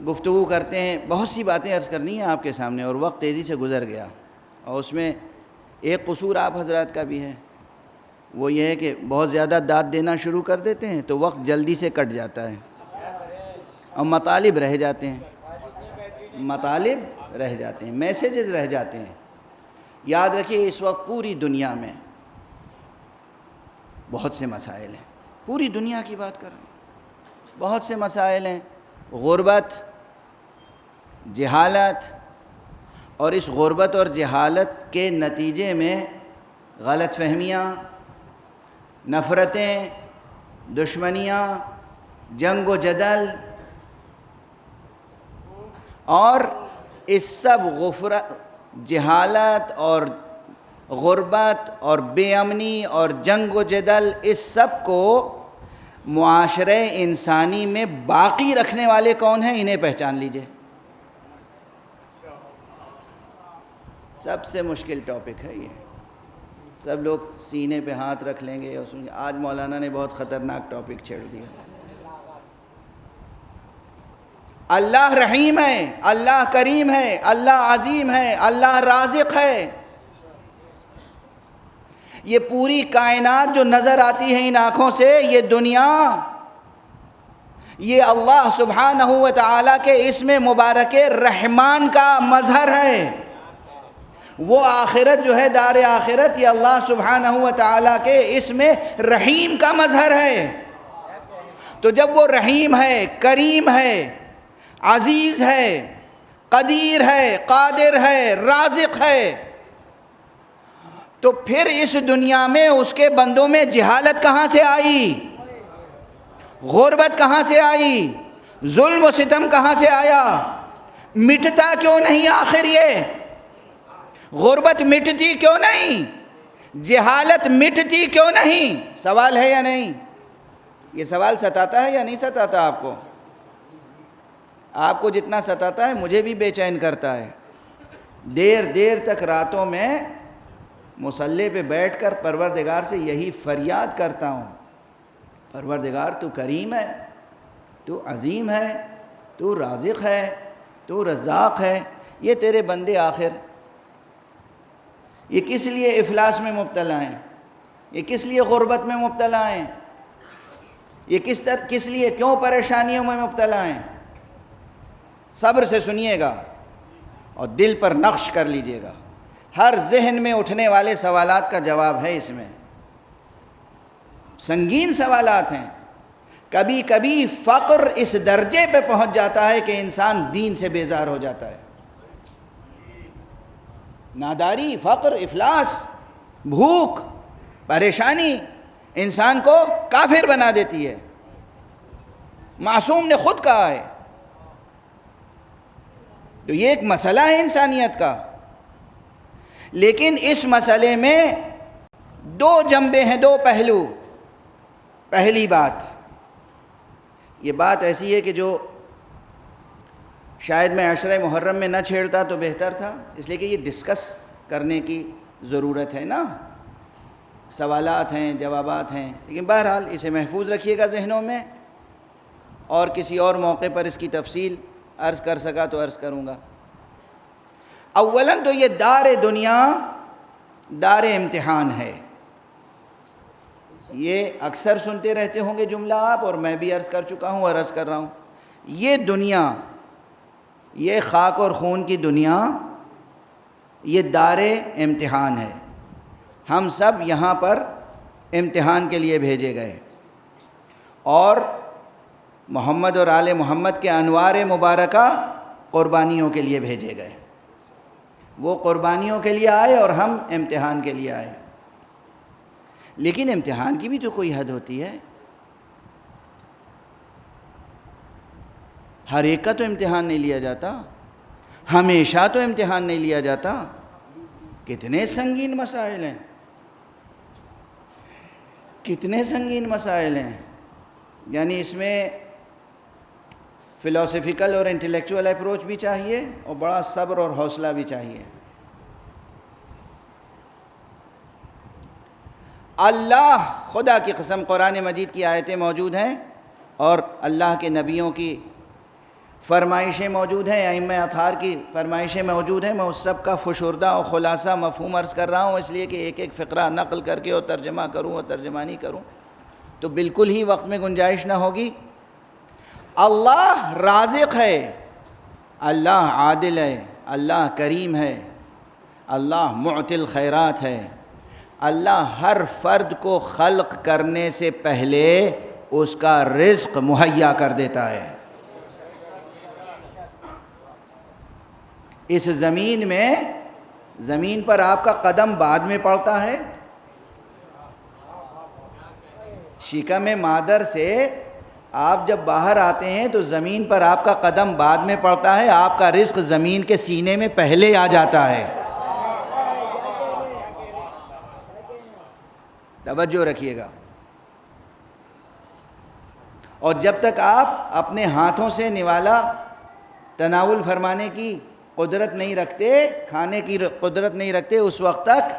گفتگو کرتے ہیں، بہت سی باتیں عرض کرنی ہیں آپ کے سامنے، اور وقت تیزی سے گزر گیا، اور اس میں ایک قصور آپ حضرات کا بھی ہے، وہ یہ ہے کہ بہت زیادہ داد دینا شروع کر دیتے ہیں تو وقت جلدی سے کٹ جاتا ہے اور مطالب رہ جاتے ہیں، مطالب رہ جاتے ہیں، میسیجز رہ جاتے ہیں۔ یاد رکھیے اس وقت پوری دنیا میں بہت سے مسائل ہیں، پوری دنیا کی بات کر رہے ہیں، بہت سے مسائل ہیں، غربت، جہالت، اور اس غربت اور جہالت کے نتیجے میں غلط فہمیاں، نفرتیں، دشمنیاں، جنگ و جدل، اور اس سب جہالت اور غربت اور بے امنی اور جنگ و جدل، اس سب کو معاشرے انسانی میں باقی رکھنے والے کون ہیں، انہیں پہچان لیجئے۔ سب سے مشکل ٹاپک ہے یہ، سب لوگ سینے پہ ہاتھ رکھ لیں گے اور سنیں۔ آج مولانا نے بہت خطرناک ٹاپک چھیڑ دیا۔ اللہ رحیم ہے، اللہ کریم ہے، اللہ عظیم ہے، اللہ رازق ہے۔ یہ پوری کائنات جو نظر آتی ہے ان آنکھوں سے، یہ دنیا، یہ اللہ سبحانہ و تعالیٰ کے اسم مبارک رحمان کا مظہر ہے۔ وہ آخرت جو ہے، دار آخرت، یہ اللہ سبحانہ و تعالیٰ کے اسم رحیم کا مظہر ہے۔ تو جب وہ رحیم ہے، کریم ہے، عزیز ہے، قدیر ہے، قادر ہے، رازق ہے، تو پھر اس دنیا میں اس کے بندوں میں جہالت کہاں سے آئی؟ غربت کہاں سے آئی؟ ظلم و ستم کہاں سے آیا؟ مٹتا کیوں نہیں آخر یہ؟ غربت مٹتی کیوں نہیں؟ جہالت مٹتی کیوں نہیں؟ سوال ہے یا نہیں؟ یہ سوال ستاتا ہے یا نہیں ستاتا آپ کو؟ آپ کو جتنا ستاتا ہے مجھے بھی بے چین کرتا ہے۔ دیر دیر تک راتوں میں مصلی پہ بیٹھ کر پروردگار سے یہی فریاد کرتا ہوں، پروردگار تو کریم ہے، تو عظیم ہے، تو رازق ہے، تو رزاق ہے، یہ تیرے بندے آخر یہ کس لیے افلاس میں مبتلا ہیں؟ یہ کس لیے غربت میں مبتلا ہیں؟ یہ کس لیے کیوں پریشانیوں میں مبتلا ہیں؟ صبر سے سنیے گا اور دل پر نقش کر لیجئے گا۔ ہر ذہن میں اٹھنے والے سوالات کا جواب ہے اس میں، سنگین سوالات ہیں۔ کبھی کبھی فقر اس درجے پہ پہنچ جاتا ہے کہ انسان دین سے بیزار ہو جاتا ہے۔ ناداری، فقر، افلاس، بھوک، پریشانی انسان کو کافر بنا دیتی ہے۔ معصوم نے خود کہا ہے۔ تو یہ ایک مسئلہ ہے انسانیت کا، لیکن اس مسئلے میں دو جنبے ہیں، دو پہلو۔ پہلی بات، یہ بات ایسی ہے کہ جو شاید میں عشرہ محرم میں نہ چھیڑتا تو بہتر تھا، اس لیے کہ یہ ڈسکس کرنے کی ضرورت ہے نا، سوالات ہیں، جوابات ہیں، لیکن بہرحال اسے محفوظ رکھیے گا ذہنوں میں، اور کسی اور موقع پر اس کی تفصیل عرض کر سکا تو عرض کروں گا۔ اولاً تو یہ دار دنیا دار امتحان ہے۔ یہ اکثر سنتے رہتے ہوں گے جملہ آپ، اور میں بھی عرض کر چکا ہوں اور عرض کر رہا ہوں، یہ دنیا، یہ خاک اور خون کی دنیا، یہ دار امتحان ہے۔ ہم سب یہاں پر امتحان کے لیے بھیجے گئے، اور محمد اور آل محمد کے انوار مبارکہ قربانیوں کے لیے بھیجے گئے۔ وہ قربانیوں کے لیے آئے اور ہم امتحان کے لیے آئے، لیکن امتحان کی بھی تو کوئی حد ہوتی ہے۔ ہر ایک کا تو امتحان نہیں لیا جاتا، ہمیشہ تو امتحان نہیں لیا جاتا۔ کتنے سنگین مسائل ہیں، کتنے سنگین مسائل ہیں، یعنی اس میں فلاسفیکل اور انٹلیکچوئل اپروچ بھی چاہیے اور بڑا صبر اور حوصلہ بھی چاہیے. اللہ خدا کی قسم قرآن مجید کی آیتیں موجود ہیں اور اللہ کے نبیوں کی فرمائشیں موجود ہیں, ائمہ اطہار کی فرمائشیں موجود ہیں. میں اس سب کا فشردہ اور خلاصہ مفہوم عرض کر رہا ہوں اس لیے کہ ایک ایک فقرہ نقل کر کے اور ترجمہ کروں اور ترجمہ نہیں کروں تو بالکل ہی وقت میں گنجائش نہ ہوگی. اللہ رازق ہے, اللہ عادل ہے, اللہ کریم ہے, اللہ معطی الخیرات ہے. اللہ ہر فرد کو خلق کرنے سے پہلے اس کا رزق مہیا کر دیتا ہے. اس زمین پر آپ کا قدم بعد میں پڑتا ہے. شکم مادر سے آپ جب باہر آتے ہیں تو زمین پر آپ کا قدم بعد میں پڑتا ہے, آپ کا رزق زمین کے سینے میں پہلے آ جاتا ہے. توجہ رکھیے گا. اور جب تک آپ اپنے ہاتھوں سے نوالا تناول فرمانے کی قدرت نہیں رکھتے, کھانے کی قدرت نہیں رکھتے, اس وقت تک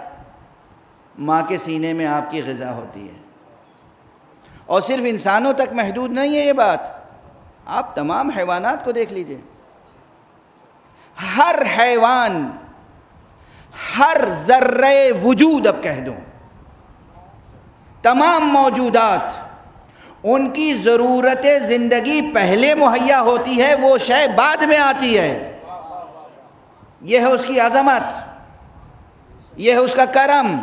ماں کے سینے میں آپ کی غذا ہوتی ہے. اور صرف انسانوں تک محدود نہیں ہے یہ بات, آپ تمام حیوانات کو دیکھ لیجئے. ہر حیوان, ہر ذرہ وجود, اب کہہ دوں تمام موجودات, ان کی ضرورت زندگی پہلے مہیا ہوتی ہے, وہ شے بعد میں آتی ہے. یہ ہے اس کی عظمت, یہ ہے اس کا کرم,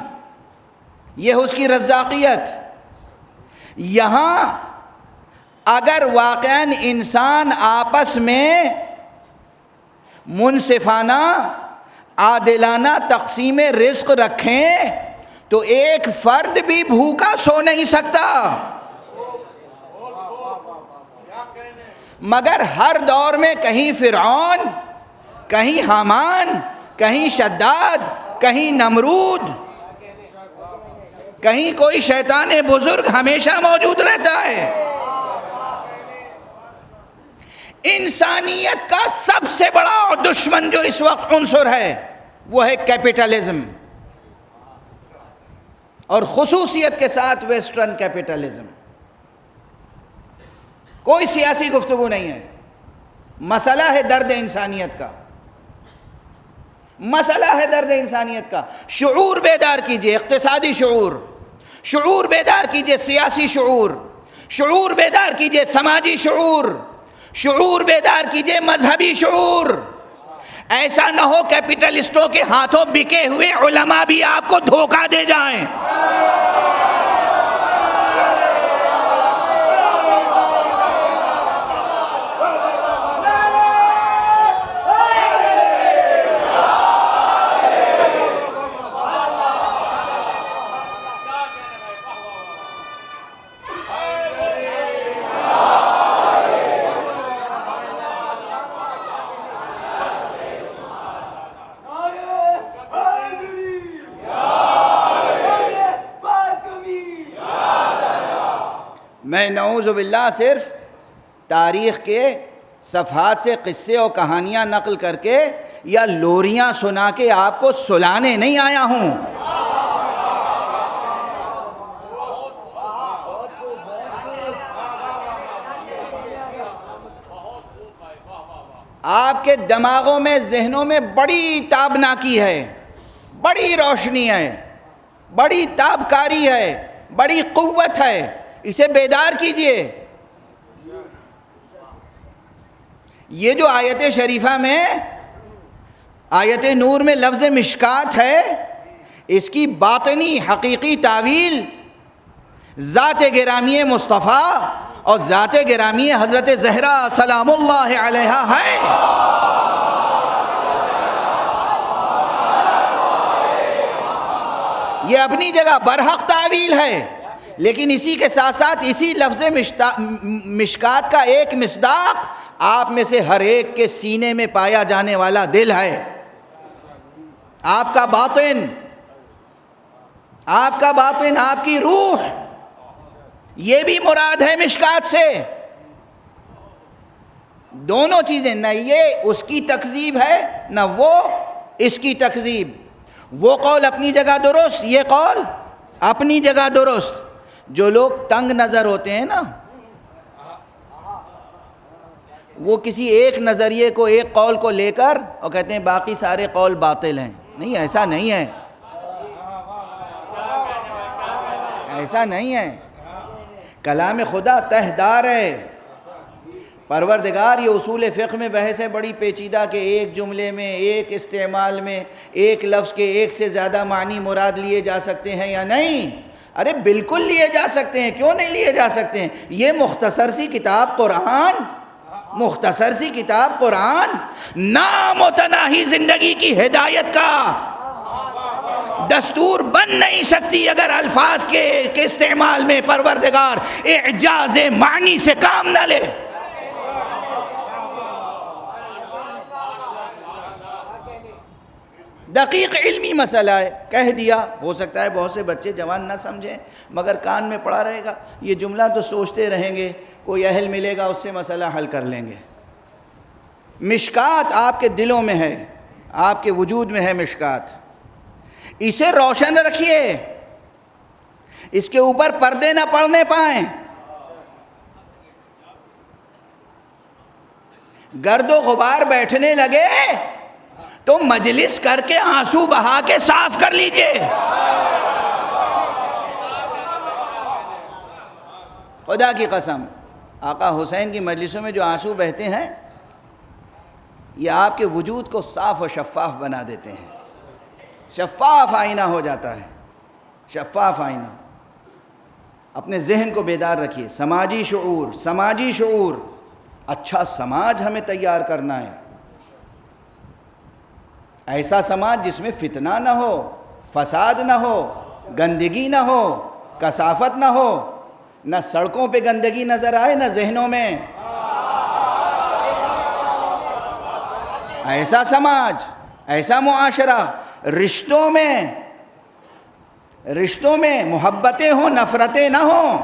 یہ ہے اس کی رزاقیت. یہاں اگر واقعاً انسان آپس میں منصفانہ عادلانہ تقسیم رزق رکھیں تو ایک فرد بھی بھوکا سو نہیں سکتا. مگر ہر دور میں کہیں فرعون, کہیں حامان, کہیں شداد, کہیں نمرود, کہیں کوئی شیطان بزرگ ہمیشہ موجود رہتا ہے. انسانیت کا سب سے بڑا دشمن جو اس وقت عنصر ہے وہ ہے کیپٹلزم, اور خصوصیت کے ساتھ ویسٹرن کیپٹلزم. کوئی سیاسی گفتگو نہیں ہے, مسئلہ ہے درد انسانیت کا, مسئلہ ہے درد انسانیت کا. شعور بیدار کیجئے, اقتصادی شعور, شعور بیدار کیجئے سیاسی شعور, شعور بیدار کیجئے سماجی شعور, شعور بیدار کیجئے مذہبی شعور. ایسا نہ ہو کیپٹلسٹوں کے ہاتھوں بکے ہوئے علماء بھی آپ کو دھوکہ دے جائیں. میں نعوذ باللہ صرف تاریخ کے صفحات سے قصے اور کہانیاں نقل کر کے یا لوریاں سنا کے آپ کو سلانے نہیں آیا ہوں. آپ کے دماغوں میں, ذہنوں میں بڑی تابناکی ہے, بڑی روشنی ہے, بڑی تابکاری ہے, بڑی قوت ہے. اسے بیدار کیجئے. یہ جو آیت شریفہ میں, آیت نور میں لفظ مشکات ہے, اس کی باطنی حقیقی تعویل ذات گرامی مصطفیٰ اور ذات گرامی حضرت زہرا سلام اللہ علیہا ہے. یہ اپنی جگہ برحق تعویل ہے, لیکن اسی کے ساتھ ساتھ اسی لفظ مشکات کا ایک مصداق آپ میں سے ہر ایک کے سینے میں پایا جانے والا دل ہے. آپ کا باطن, آپ کا باطن, آپ کی روح, یہ بھی مراد ہے مشکات سے. دونوں چیزیں، نہ یہ اس کی تکذیب ہے نہ وہ اس کی تکذیب. وہ قول اپنی جگہ درست، یہ قول اپنی جگہ درست. جو لوگ تنگ نظر ہوتے ہیں نا، وہ کسی ایک نظریے کو، ایک قول کو لے کر اور کہتے ہیں باقی سارے قول باطل ہیں. نہیں، ایسا نہیں ہے، ایسا نہیں ہے. کلام خدا تہ دار ہے. پروردگار، یہ اصول فقہ میں بحث ہے بڑی پیچیدہ کہ ایک جملے میں، ایک استعمال میں ایک لفظ کے ایک سے زیادہ معنی مراد لیے جا سکتے ہیں یا نہیں. ارے بالکل لیے جا سکتے ہیں، کیوں نہیں لیے جا سکتے ہیں؟ یہ مختصر سی کتاب قرآن، مختصر سی کتاب قرآن نامتناہی زندگی کی ہدایت کا دستور بن نہیں سکتی اگر الفاظ کے استعمال میں پروردگار اعجاز معنی سے کام نہ لے. دقیق علمی مسئلہ ہے، کہہ دیا. ہو سکتا ہے بہت سے بچے جوان نہ سمجھیں، مگر کان میں پڑا رہے گا. یہ جملہ تو سوچتے رہیں گے، کوئی اہل ملے گا اس سے مسئلہ حل کر لیں گے. مشکات آپ کے دلوں میں ہے، آپ کے وجود میں ہے مشکات. اسے روشن رکھیے، اس کے اوپر پردے نہ پڑنے پائیں. گرد و غبار بیٹھنے لگے تو مجلس کر کے آنسو بہا کے صاف کر لیجئے. خدا کی قسم، آقا حسین کی مجلسوں میں جو آنسو بہتے ہیں یہ آپ کے وجود کو صاف و شفاف بنا دیتے ہیں. شفاف آئینہ ہو جاتا ہے، شفاف آئینہ. اپنے ذہن کو بیدار رکھیے. سماجی شعور، سماجی شعور. اچھا سماج ہمیں تیار کرنا ہے، ایسا سماج جس میں فتنہ نہ ہو، فساد نہ ہو، گندگی نہ ہو، کثافت نہ ہو. نہ سڑکوں پہ گندگی نظر آئے نہ ذہنوں میں. ایسا سماج، ایسا معاشرہ. رشتوں میں محبتیں ہوں، نفرتیں نہ ہوں.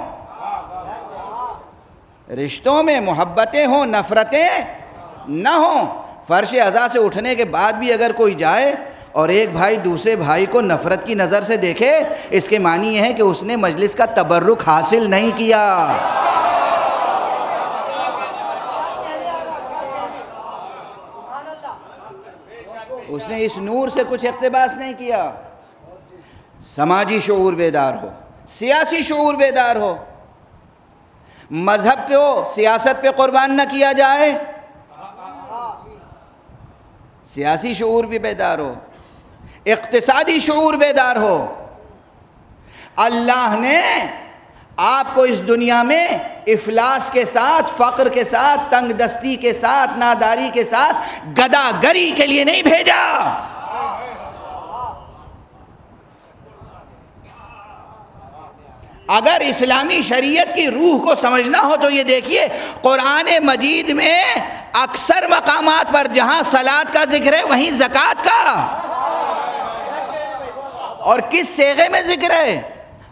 رشتوں میں محبتیں ہوں، نفرتیں نہ ہوں. فرش ازا سے اٹھنے کے بعد بھی اگر کوئی جائے اور ایک بھائی دوسرے بھائی کو نفرت کی نظر سے دیکھے، اس کے معنی یہ ہے کہ اس نے مجلس کا تبرک حاصل نہیں کیا. اس نے اس نور سے کچھ اقتباس نہیں کیا. سماجی شعور بیدار ہو، سیاسی شعور بیدار ہو. مذہب کو سیاست پہ قربان نہ کیا جائے. سیاسی شعور بھی بیدار ہو، اقتصادی شعور بیدار ہو. اللہ نے آپ کو اس دنیا میں افلاس کے ساتھ، فقر کے ساتھ، تنگ دستی کے ساتھ، ناداری کے ساتھ گدا گری کے لیے نہیں بھیجا. اگر اسلامی شریعت کی روح کو سمجھنا ہو تو یہ دیکھیے قرآن مجید میں اکثر مقامات پر جہاں صلاۃ کا ذکر ہے وہیں زکوٰۃ کا. اور کس صیغے میں ذکر ہے؟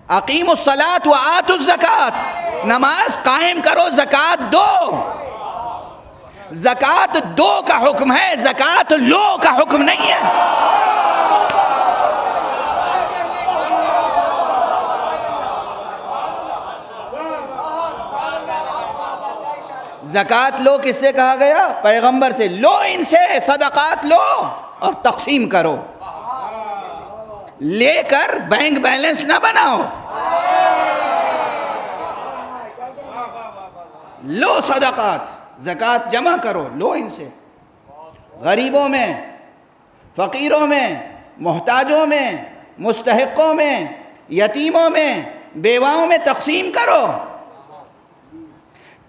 اقیموا الصلاۃ وآتوا الزکوٰۃ. نماز قائم کرو، زکوٰۃ دو. زکوٰۃ دو کا حکم ہے، زکوٰۃ لو کا حکم نہیں ہے. زکوٰۃ لو کس سے کہا گیا؟ پیغمبر سے. لو ان سے، صدقات لو اور تقسیم کرو. لے کر بینک بیلنس نہ بناؤ. لو صدقات، زکوٰۃ جمع کرو، لو ان سے. غریبوں میں، فقیروں میں، محتاجوں میں، مستحقوں میں، یتیموں میں، بیواؤں میں تقسیم کرو.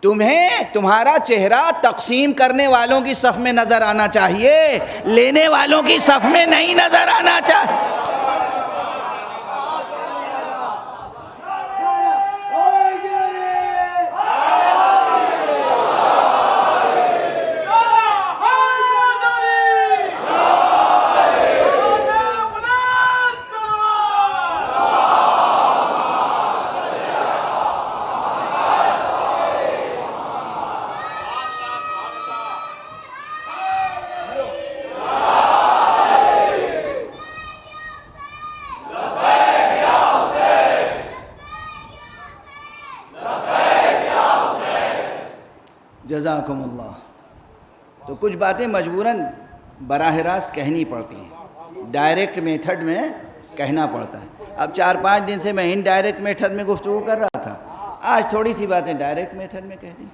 تمہیں تمہارا چہرہ تقسیم کرنے والوں کی صف میں نظر آنا چاہیے، لینے والوں کی صف میں نہیں نظر آنا چاہیے. جزاکم اللہ. تو کچھ باتیں مجبوراً براہ راست کہنی پڑتی ہیں، ڈائریکٹ میتھڈ میں کہنا پڑتا ہے. اب 4-5 دن سے میں انڈائریکٹ میتھڈ میں گفتگو کر رہا تھا، آج تھوڑی سی باتیں ڈائریکٹ میتھڈ میں کہہ دیں.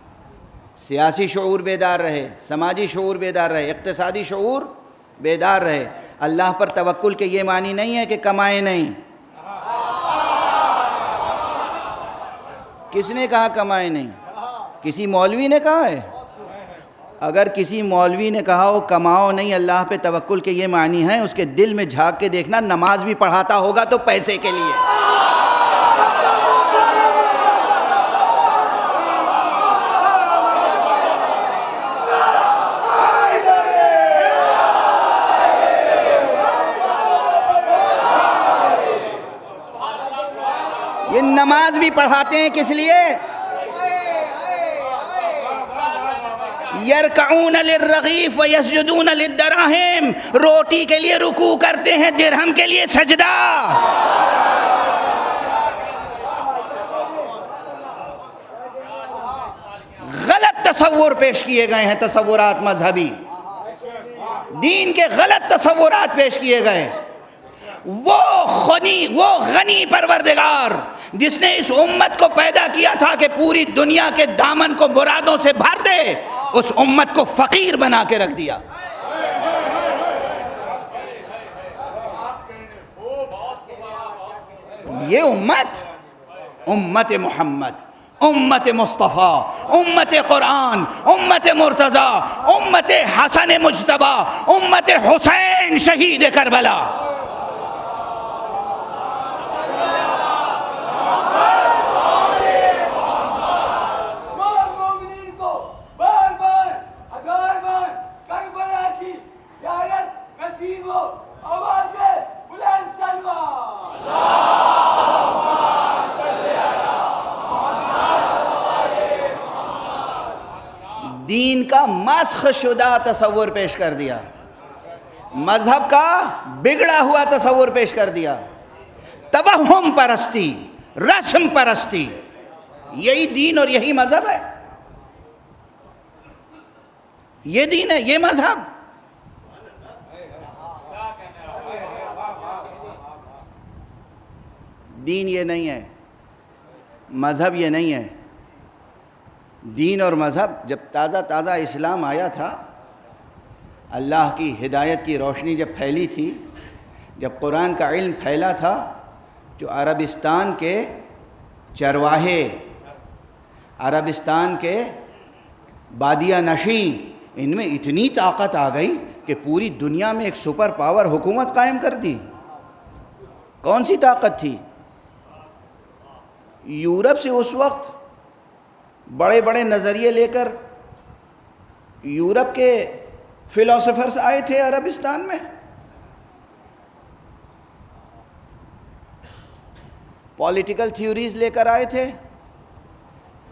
سیاسی شعور بیدار رہے، سماجی شعور بیدار رہے، اقتصادی شعور بیدار رہے. اللہ پر توکل کے یہ معنی نہیں ہے کہ کمائیں نہیں. کس نے کہا کمائیں نہیں؟ کسی مولوی نے کہا ہے؟ اگر کسی مولوی نے کہا ہو کماؤ نہیں، اللہ پہ توکل کے یہ معنی ہے، اس کے دل میں جھانک کے دیکھنا، نماز بھی پڑھاتا ہوگا تو پیسے کے لیے. یہ نماز بھی پڑھاتے ہیں کس لیے؟ یرکعون للرغیف ویسجدون للدراہم، روٹی کے لیے رکوع کرتے ہیں، درہم کے لیے سجدہ. غلط تصور پیش کیے گئے ہیں، تصورات مذہبی، دین کے غلط تصورات پیش کیے گئے. وہ غنی پروردگار جس نے اس امت کو پیدا کیا تھا کہ پوری دنیا کے دامن کو مرادوں سے بھر دے، اس امت کو فقیر بنا کے رکھ دیا. یہ امت محمد، امت مصطفیٰ، امت قرآن، امت مرتضیٰ، امت حسن مجتبیٰ، امت حسین شہید کربلا. دین کا مسخ شدہ تصور پیش کر دیا، مذہب کا بگڑا ہوا تصور پیش کر دیا. توہم پرستی، رسم پرستی، یہی دین اور یہی مذہب ہے. یہ دین ہے، یہ مذہب. دین یہ نہیں ہے، مذہب یہ نہیں ہے. دین اور مذہب، جب تازہ اسلام آیا تھا، اللہ کی ہدایت کی روشنی جب پھیلی تھی، جب قرآن کا علم پھیلا تھا، جو عربستان کے چرواہے، عربستان کے بادیہ نشین، ان میں اتنی طاقت آ گئی کہ پوری دنیا میں ایک سپر پاور حکومت قائم کر دی. کون سی طاقت تھی؟ یورپ سے اس وقت بڑے بڑے نظریے لے کر یورپ کے فلاسفرز آئے تھے عربستان میں. پولیٹیکل تھیوریز لے کر آئے تھے،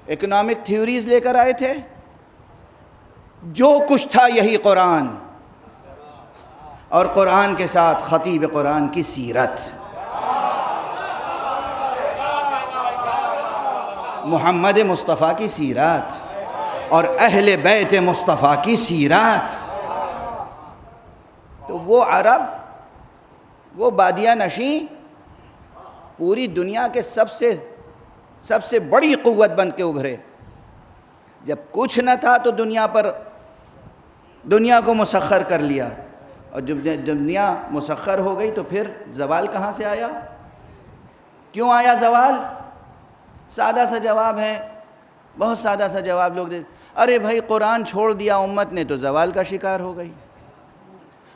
اکنامک تھیوریز لے کر آئے تھے. جو کچھ تھا یہی قرآن، اور قرآن کے ساتھ خطیب قرآن کی سیرت، محمد مصطفیٰ کی سیرت اور اہل بیت مصطفیٰ کی سیرت. تو وہ عرب، وہ بادیہ نشین پوری دنیا کے سب سے بڑی قوت بن کے ابھرے. جب کچھ نہ تھا تو دنیا کو مسخر کر لیا، اور جب دنیا مسخر ہو گئی تو پھر زوال کہاں سے آیا؟ کیوں آیا زوال؟ سادہ سا جواب ہے، بہت سادہ سا جواب لوگ دیتے، ارے بھائی قرآن چھوڑ دیا امت نے تو زوال کا شکار ہو گئی.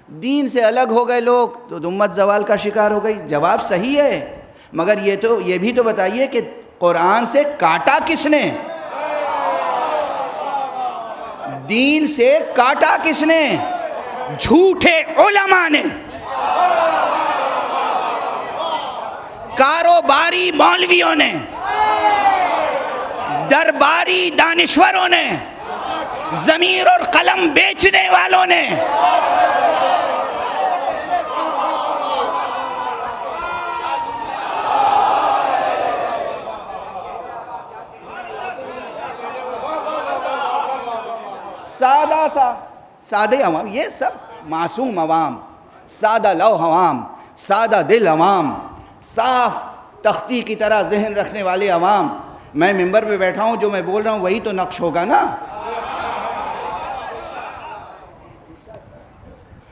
دین سے الگ ہو گئے لوگ تو امت زوال کا شکار ہو گئی. جواب صحیح ہے، مگر یہ بھی تو بتائیے کہ قرآن سے کاٹا کس نے؟ دین سے کاٹا کس نے؟ جھوٹے علماء نے، کاروباری مولویوں نے، درباری دانشوروں نے، ضمیر اور قلم بیچنے والوں نے. سادہ سادے عوام، یہ سب معصوم عوام، سادہ لو عوام، سادہ دل عوام، صاف تختی کی طرح ذہن رکھنے والے عوام. میں ممبر پہ بیٹھا ہوں، جو میں بول رہا ہوں وہی تو نقش ہوگا نا.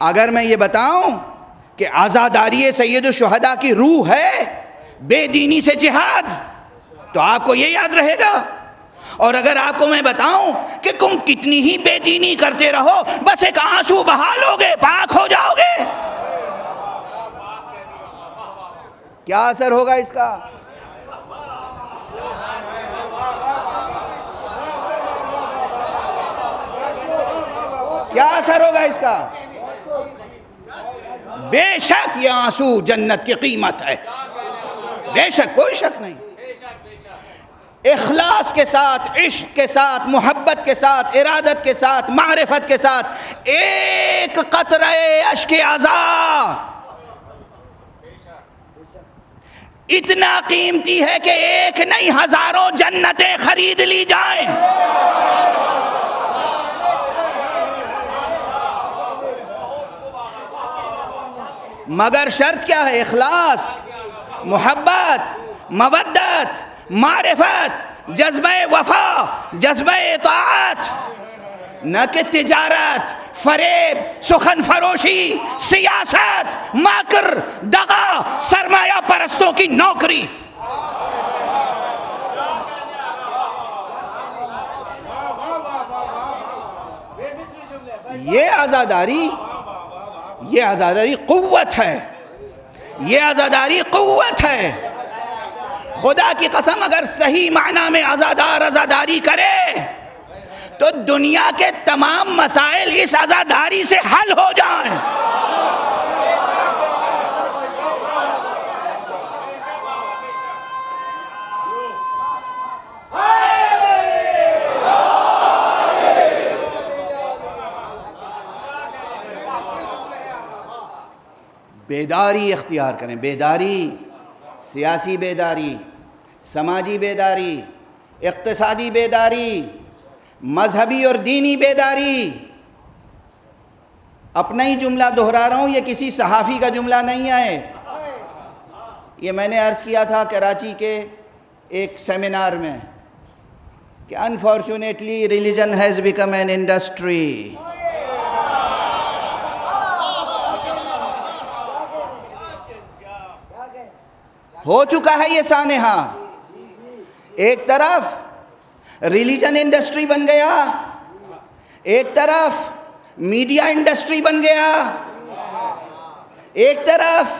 اگر میں یہ بتاؤں کہ عزاداری سید الشہداء کی روح ہے بے دینی سے جہاد، تو آپ کو یہ یاد رہے گا. اور اگر آپ کو میں بتاؤں کہ تم کتنی ہی بے دینی کرتے رہو، بس ایک آنسو بہا لو گے، پاک ہو جاؤ گے، کیا اثر ہوگا اس کا؟ کیا اثر ہوگا اس کا؟ بے شک یہ آنسو جنت کی قیمت ہے، بے شک، کوئی شک نہیں. اخلاص کے ساتھ، عشق کے ساتھ، محبت کے ساتھ، ارادت کے ساتھ، معرفت کے ساتھ ایک قطرہ اشک عزا اتنا قیمتی ہے کہ ایک نہیں ہزاروں جنتیں خرید لی جائیں. مگر شرط کیا ہے؟ اخلاص، محبت، مودت، معرفت، جذبہ وفا، جذبہ اطاعت، نہ کہ تجارت، فریب، سخن فروشی، سیاست، مکر، دغا، سرمایہ پرستوں کی نوکری. یہ عزاداری قوت ہے، یہ عزاداری قوت ہے. خدا کی قسم اگر صحیح معنی میں عزاداری کرے تو دنیا کے تمام مسائل اس عزاداری سے حل ہو جائیں. بیداری اختیار کریں، بیداری، سیاسی بیداری، سماجی بیداری، اقتصادی بیداری، مذہبی اور دینی بیداری. اپنا ہی جملہ دہرا رہا ہوں، یہ کسی صحافی کا جملہ نہیں ہے. یہ میں نے عرض کیا تھا کراچی کے ایک سیمینار میں کہ unfortunately religion has become an industry. ہو چکا ہے یہ سانحہ. ایک طرف ریلیجن انڈسٹری بن گیا، ایک طرف میڈیا انڈسٹری بن گیا، ایک طرف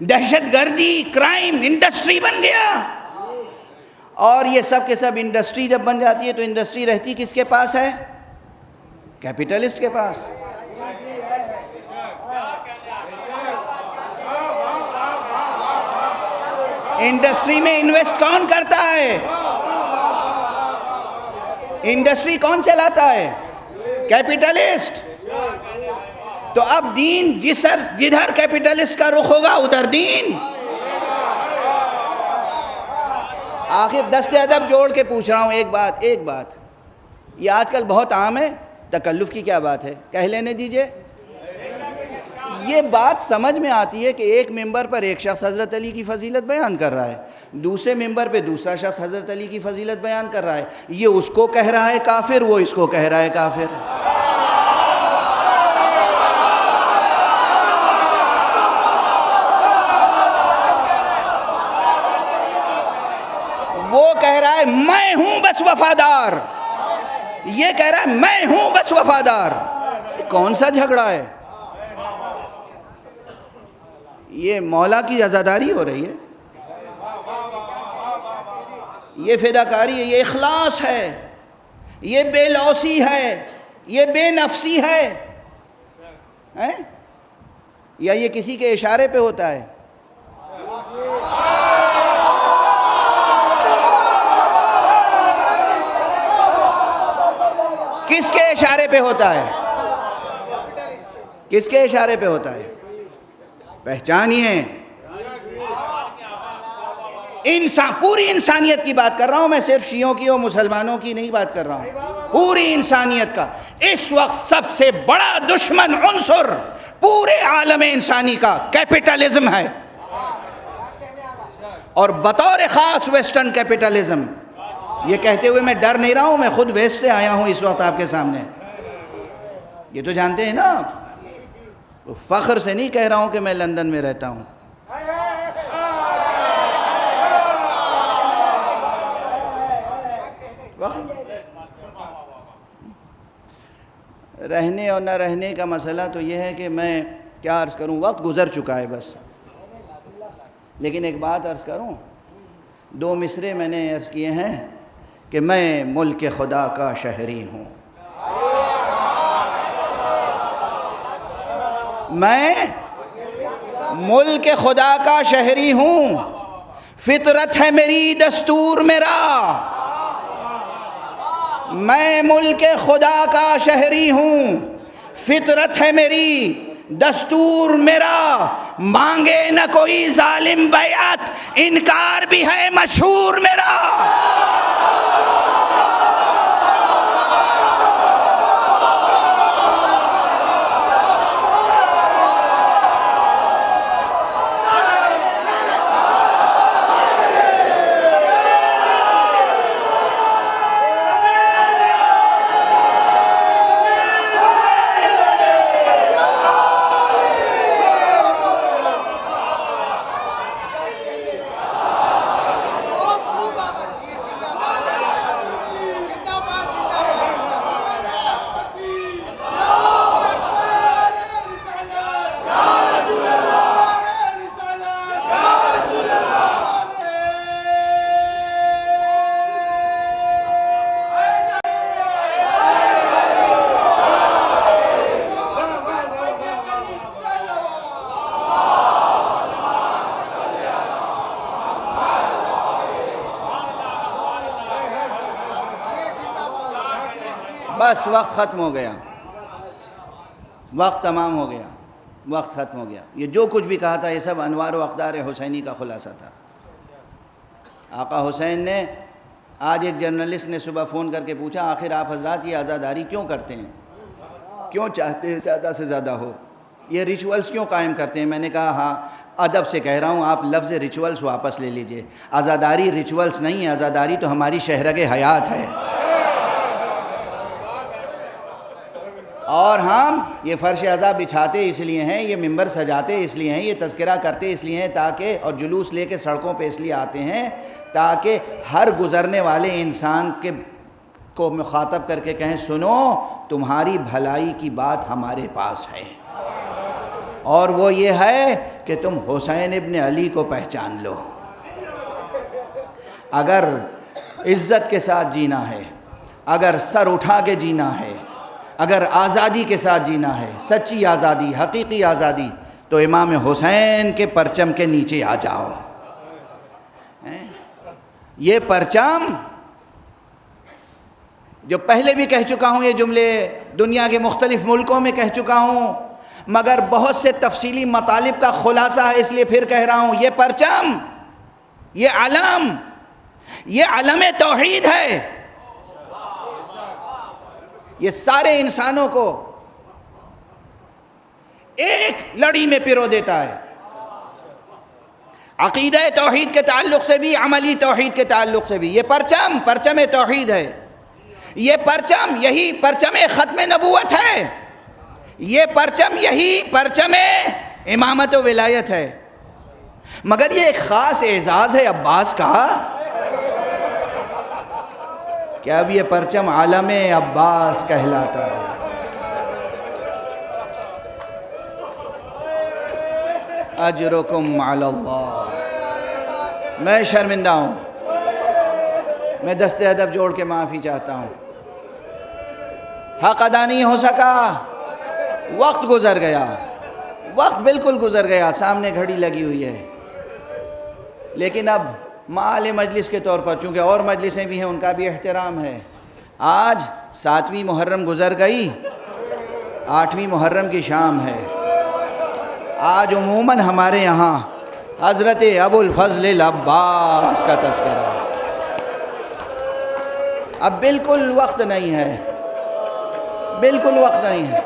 دہشت گردی، کرائم انڈسٹری بن گیا. اور یہ سب کے سب انڈسٹری جب بن جاتی ہے تو انڈسٹری رہتی کس کے پاس ہے؟ کیپٹلسٹ کے پاس. انڈسٹری میں انویسٹ کون کرتا ہے؟ انڈسٹری کون چلاتا ہے؟ کیپٹلسٹ. تو اب دین جدھر کیپٹلسٹ کا رخ ہوگا ادھر دین. آخر دست ادب جوڑ کے پوچھ رہا ہوں ایک بات، یہ آج کل بہت عام ہے، تکلف کی کیا بات ہے، کہہ لینے دیجئے. یہ بات سمجھ میں آتی ہے کہ ایک ممبر پر ایک شخص حضرت علی کی فضیلت بیان کر رہا ہے، دوسرے ممبر پہ دوسرا شخص حضرت علی کی فضیلت بیان کر رہا ہے. یہ اس کو کہہ رہا ہے کافر، وہ اس کو کہہ رہا ہے کافر. وہ کہہ رہا ہے میں ہوں بس وفادار، یہ کہہ رہا ہے میں ہوں بس وفادار. کون سا جھگڑا ہے؟ یہ مولا کی عزاداری ہو رہی ہے، یہ فداکاری ہے، یہ اخلاص ہے، یہ بے لوثی ہے، یہ بے نفسی ہے، یا یہ کسی کے اشارے پہ ہوتا ہے؟ کس کے اشارے پہ ہوتا ہے؟ کس کے اشارے پہ ہوتا ہے؟ پہچانیے. پوری انسانیت کی بات کر رہا ہوں میں، صرف شیعوں کی اور مسلمانوں کی نہیں بات کر رہا ہوں، پوری انسانیت کا اس وقت سب سے بڑا دشمن عنصر پورے عالم انسانی کا کیپٹلزم ہے، اور بطور خاص ویسٹرن کیپٹلزم۔ یہ کہتے ہوئے میں ڈر نہیں رہا ہوں، میں خود ویسٹ سے آیا ہوں اس وقت آپ کے سامنے، یہ تو جانتے ہیں نا آپ، فخر سے نہیں کہہ رہا ہوں کہ میں لندن میں رہتا ہوں۔ رہنے اور نہ رہنے کا مسئلہ تو یہ ہے کہ میں کیا عرض کروں، وقت گزر چکا ہے بس، لیکن ایک بات عرض کروں، 2 مصرے میں نے عرض کیے ہیں کہ میں ملک خدا کا شہری ہوں، میں ملک خدا کا شہری ہوں، فطرت ہے میری دستور میرا، میں ملک خدا کا شہری ہوں، فطرت ہے میری دستور میرا، مانگے نہ کوئی ظالم بیعت، انکار بھی ہے مشہور میرا۔ بس وقت ختم ہو گیا، وقت تمام ہو گیا، وقت ختم ہو گیا، یہ جو کچھ بھی کہا تھا یہ سب انوار و اقدار حسینی کا خلاصہ تھا۔ آقا حسین نے، آج ایک جرنلسٹ نے صبح فون کر کے پوچھا آخر آپ حضرات یہ عزاداری کیوں کرتے ہیں، کیوں چاہتے ہیں زیادہ سے زیادہ ہو، یہ ریچولز کیوں قائم کرتے ہیں؟ میں نے کہا ہاں ادب سے کہہ رہا ہوں، آپ لفظ ریچولز واپس لے لیجئے، عزاداری ریچولز نہیں ہے، عزاداری تو ہماری شہرگ حیات ہے، اور ہم یہ فرش عزا بچھاتے اس لیے ہیں، یہ ممبر سجاتے اس لیے ہیں، یہ تذکرہ کرتے اس لیے ہیں تاکہ، اور جلوس لے کے سڑکوں پہ اس لیے آتے ہیں تاکہ ہر گزرنے والے انسان کو مخاطب کر کے کہیں سنو تمہاری بھلائی کی بات ہمارے پاس ہے، اور وہ یہ ہے کہ تم حسین ابن علی کو پہچان لو۔ اگر عزت کے ساتھ جینا ہے، اگر سر اٹھا کے جینا ہے، اگر آزادی کے ساتھ جینا ہے، سچی آزادی، حقیقی آزادی، تو امام حسین کے پرچم کے نیچے آ جاؤ۔ یہ پرچم، جو پہلے بھی کہہ چکا ہوں یہ جملے، دنیا کے مختلف ملکوں میں کہہ چکا ہوں، مگر بہت سے تفصیلی مطالب کا خلاصہ ہے اس لیے پھر کہہ رہا ہوں، یہ پرچم، یہ علم، یہ علم توحید ہے، یہ سارے انسانوں کو ایک لڑی میں پیرو دیتا ہے، عقیدہ توحید کے تعلق سے بھی، عملی توحید کے تعلق سے بھی۔ یہ پرچم، پرچم توحید ہے، یہ پرچم، یہی پرچم ختم نبوت ہے، یہ پرچم، یہی پرچم امامت و ولایت ہے، مگر یہ ایک خاص اعزاز ہے عباس کا کہ اب یہ پرچم عالم عباس کہلاتا ہے۔ اجرکم علی اللہ۔ میں شرمندہ ہوں، میں دست ادب جوڑ کے معافی چاہتا ہوں، حق ادا نہیں ہو سکا، وقت گزر گیا، وقت بالکل گزر گیا، سامنے گھڑی لگی ہوئی ہے، لیکن اب معال مجلس کے طور پر، چونکہ اور مجلسیں بھی ہیں ان کا بھی احترام ہے، آج 7ویں محرم گزر گئی، 8ویں محرم کی شام ہے، آج عموماً ہمارے یہاں حضرت ابو الفضل العباس کا تذکرہ۔ اب بالکل وقت نہیں ہے، بالکل وقت نہیں ہے،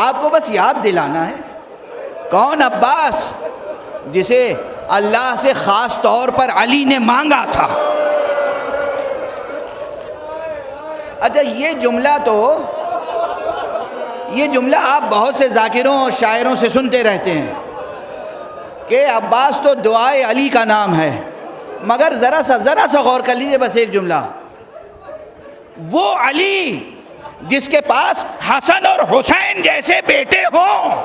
آپ کو بس یاد دلانا ہے کون عباس، جسے اللہ سے خاص طور پر علی نے مانگا تھا۔ اچھا یہ جملہ آپ بہت سے ذاکروں اور شاعروں سے سنتے رہتے ہیں کہ عباس تو دعائے علی کا نام ہے، مگر ذرا سا غور کر لیجئے بس ایک جملہ، وہ علی جس کے پاس حسن اور حسین جیسے بیٹے ہوں،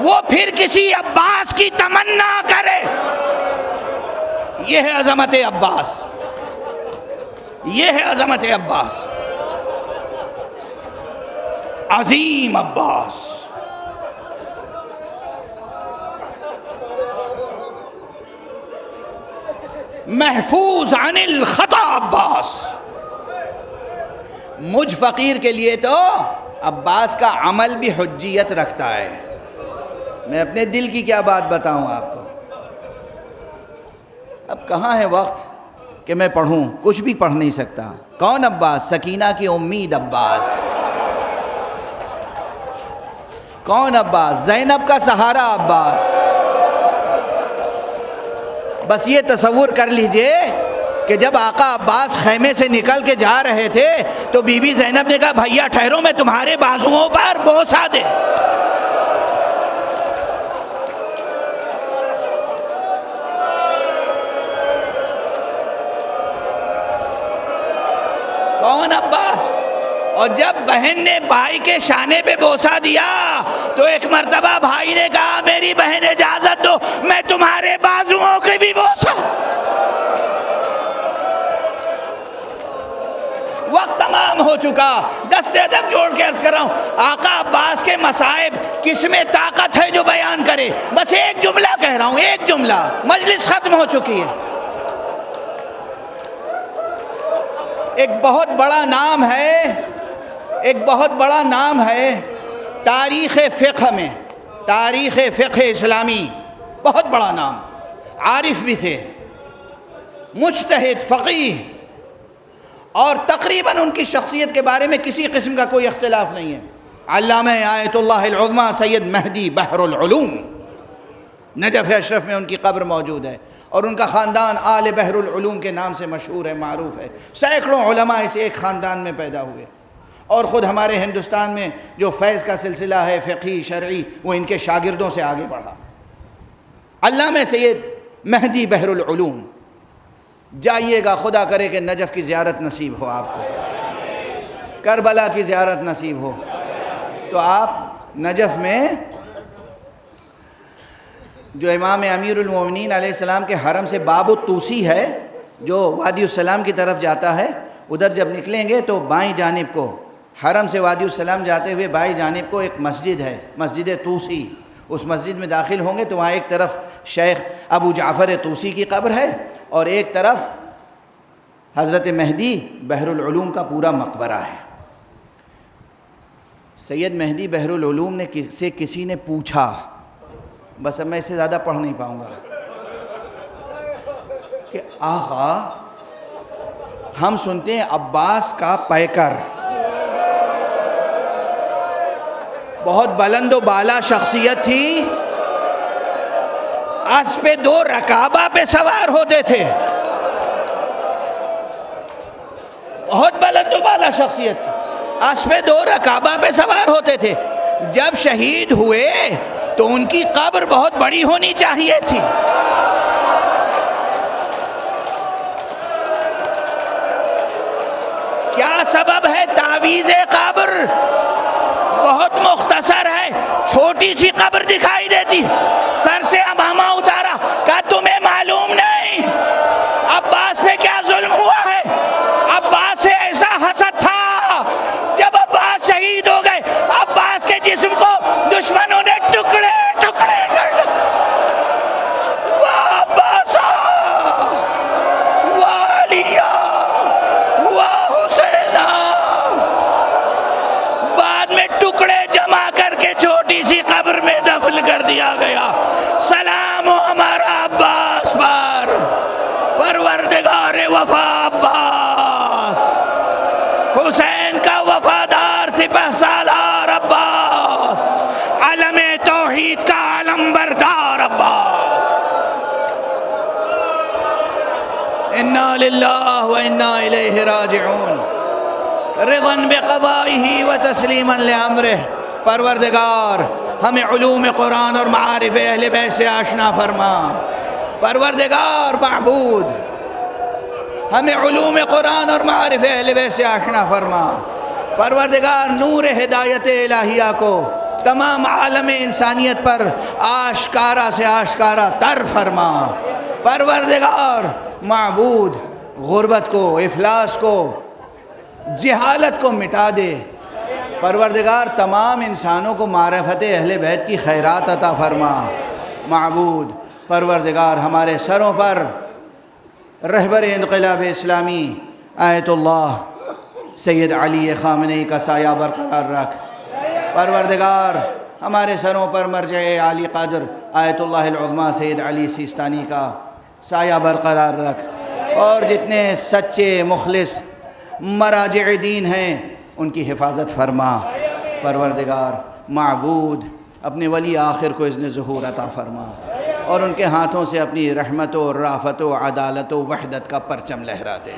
وہ پھر کسی عباس کی تمنا کرے، یہ ہے عظمت عباس، یہ ہے عظمت عباس، عظیم عباس۔ محفوظ عن الخطا عباس۔ مجھ فقیر کے لیے تو عباس کا عمل بھی حجیت رکھتا ہے۔ میں اپنے دل کی کیا بات بتاؤں آپ کو، اب کہاں ہے وقت کہ میں پڑھوں، کچھ بھی پڑھ نہیں سکتا۔ کون عباس؟ سکینہ کی امید عباس۔ کون عباس؟ زینب کا سہارا عباس۔ بس یہ تصور کر لیجئے کہ جب آقا عباس خیمے سے نکل کے جا رہے تھے تو بی بی زینب نے کہا بھیا ٹھہرو، میں تمہارے بازوؤں پر بوسہ دے۔ کون عباس؟ اور جب بہن نے بھائی کے شانے پہ بوسہ دیا تو ایک مرتبہ بھائی نے کہا میری بہن اجازت دو میں تمہارے بازوؤں کے بھی بوسہ۔ وقت تمام ہو چکا، دست ادب جوڑ کے عرض کر رہا ہوں، آقا عباس کے مصائب کس میں طاقت ہے جو بیان کرے؟ بس ایک جملہ کہہ رہا ہوں، ایک جملہ، مجلس ختم ہو چکی ہے۔ ایک بہت بڑا نام ہے، ایک بہت بڑا نام ہے تاریخ فقہ میں، تاریخ فقہ اسلامی، بہت بڑا نام، عارف بھی تھے، مجتہد، فقیہ، اور تقریباً ان کی شخصیت کے بارے میں کسی قسم کا کوئی اختلاف نہیں ہے۔ علامہ آیت اللہ العظمیٰ سید مہدی بحر العلوم، نجف اشرف میں ان کی قبر موجود ہے، اور ان کا خاندان آل بحر العلوم کے نام سے مشہور ہے، معروف ہے۔ سینکڑوں علماء اس ایک خاندان میں پیدا ہوئے، اور خود ہمارے ہندوستان میں جو فیض کا سلسلہ ہے فقہی شرعی، وہ ان کے شاگردوں سے آگے بڑھا۔ علامہ سید مہدی بحر العلوم، جائیے گا، خدا کرے کہ نجف کی زیارت نصیب ہو آپ کو، کربلا کی زیارت نصیب ہو، تو آپ نجف میں جو امام امیر المومنین علیہ السلام کے حرم سے باب الطوسی ہے جو وادی السلام کی طرف جاتا ہے، ادھر جب نکلیں گے تو بائیں جانب کو، حرم سے وادی السلام جاتے ہوئے بائیں جانب کو ایک مسجد ہے، مسجد طوسی، اس مسجد میں داخل ہوں گے تو وہاں ایک طرف شیخ ابو جعفر طوسی کی قبر ہے اور ایک طرف حضرت مہدی بحر العلوم کا پورا مقبرہ ہے۔ سید مہدی بحر العلوم نے سے کسی نے پوچھا، بس اب میں اس سے زیادہ پڑھ نہیں پاؤں گا، کہ آقا ہم سنتے ہیں عباس کا پیکر بہت بلند و بالا شخصیت تھی، اسب پہ 2 رکابہ پہ سوار ہوتے تھے، بہت بلند و بالا شخصیت تھی، اسب پہ 2 رکابہ پہ سوار ہوتے تھے۔ جب شہید ہوئے تو ان کی قبر بہت بڑی ہونی چاہیے تھی۔ کیا سبب ہے؟ تعویذ قبر بہت مختصر ہے، چھوٹی سی قبر دکھائی دیتی، سر سے عمامہ اتارا، کہا تمہیں معلوم نہیں عباس پہ کیا ظلم ہوا ہے؟ عباس سے ایسا حسد تھا، جب عباس شہید ہو گئے عباس کے جسم کو دشمنوں نے ٹکڑے ٹکڑے کر دیا۔ واہ عباسا، واہ علیہ، واہ حسینہ، ٹکڑے جمع کر کے چھوٹی سی قبر میں دفن کر دیا گیا۔ سلام پروردگار وفا عباس، حسین کا وفادار سپہ سالار عباس، علم توحید کا علم بردار عباس، انا للہ و انا الیہ راجعون، رضا بقضائہ و تسلیما لامرہ۔ پروردگار ہمیں علوم قرآن اور معارف اہل بیت سے آشنا فرما۔ پروردگار معبود ہمیں علوم قرآن اور معارف اہل بیت سے آشنا فرما۔ پروردگار نور ہدایت الہیہ کو تمام عالم انسانیت پر آشکارا سے آشکارا تر فرما۔ پروردگار معبود غربت کو، افلاس کو، جہالت کو مٹا دے۔ پروردگار تمام انسانوں کو معرفت اہل بیت کی خیرات عطا فرما۔ معبود پروردگار ہمارے سروں پر رہبر انقلاب اسلامی آیت اللہ سید علی خامنئی کا سایہ برقرار رکھ۔ پروردگار ہمارے سروں پر مرجع عالی قدر آیت اللہ العظمیٰ سید علی سیستانی کا سایہ برقرار رکھ، اور جتنے سچے مخلص مراجع دین ہیں ان کی حفاظت فرما۔ پروردگار معبود اپنے ولی آخر کو اذن ظہور عطا فرما، اور ان کے ہاتھوں سے اپنی رحمت و رافت و عدالت و وحدت کا پرچم لہرا دے۔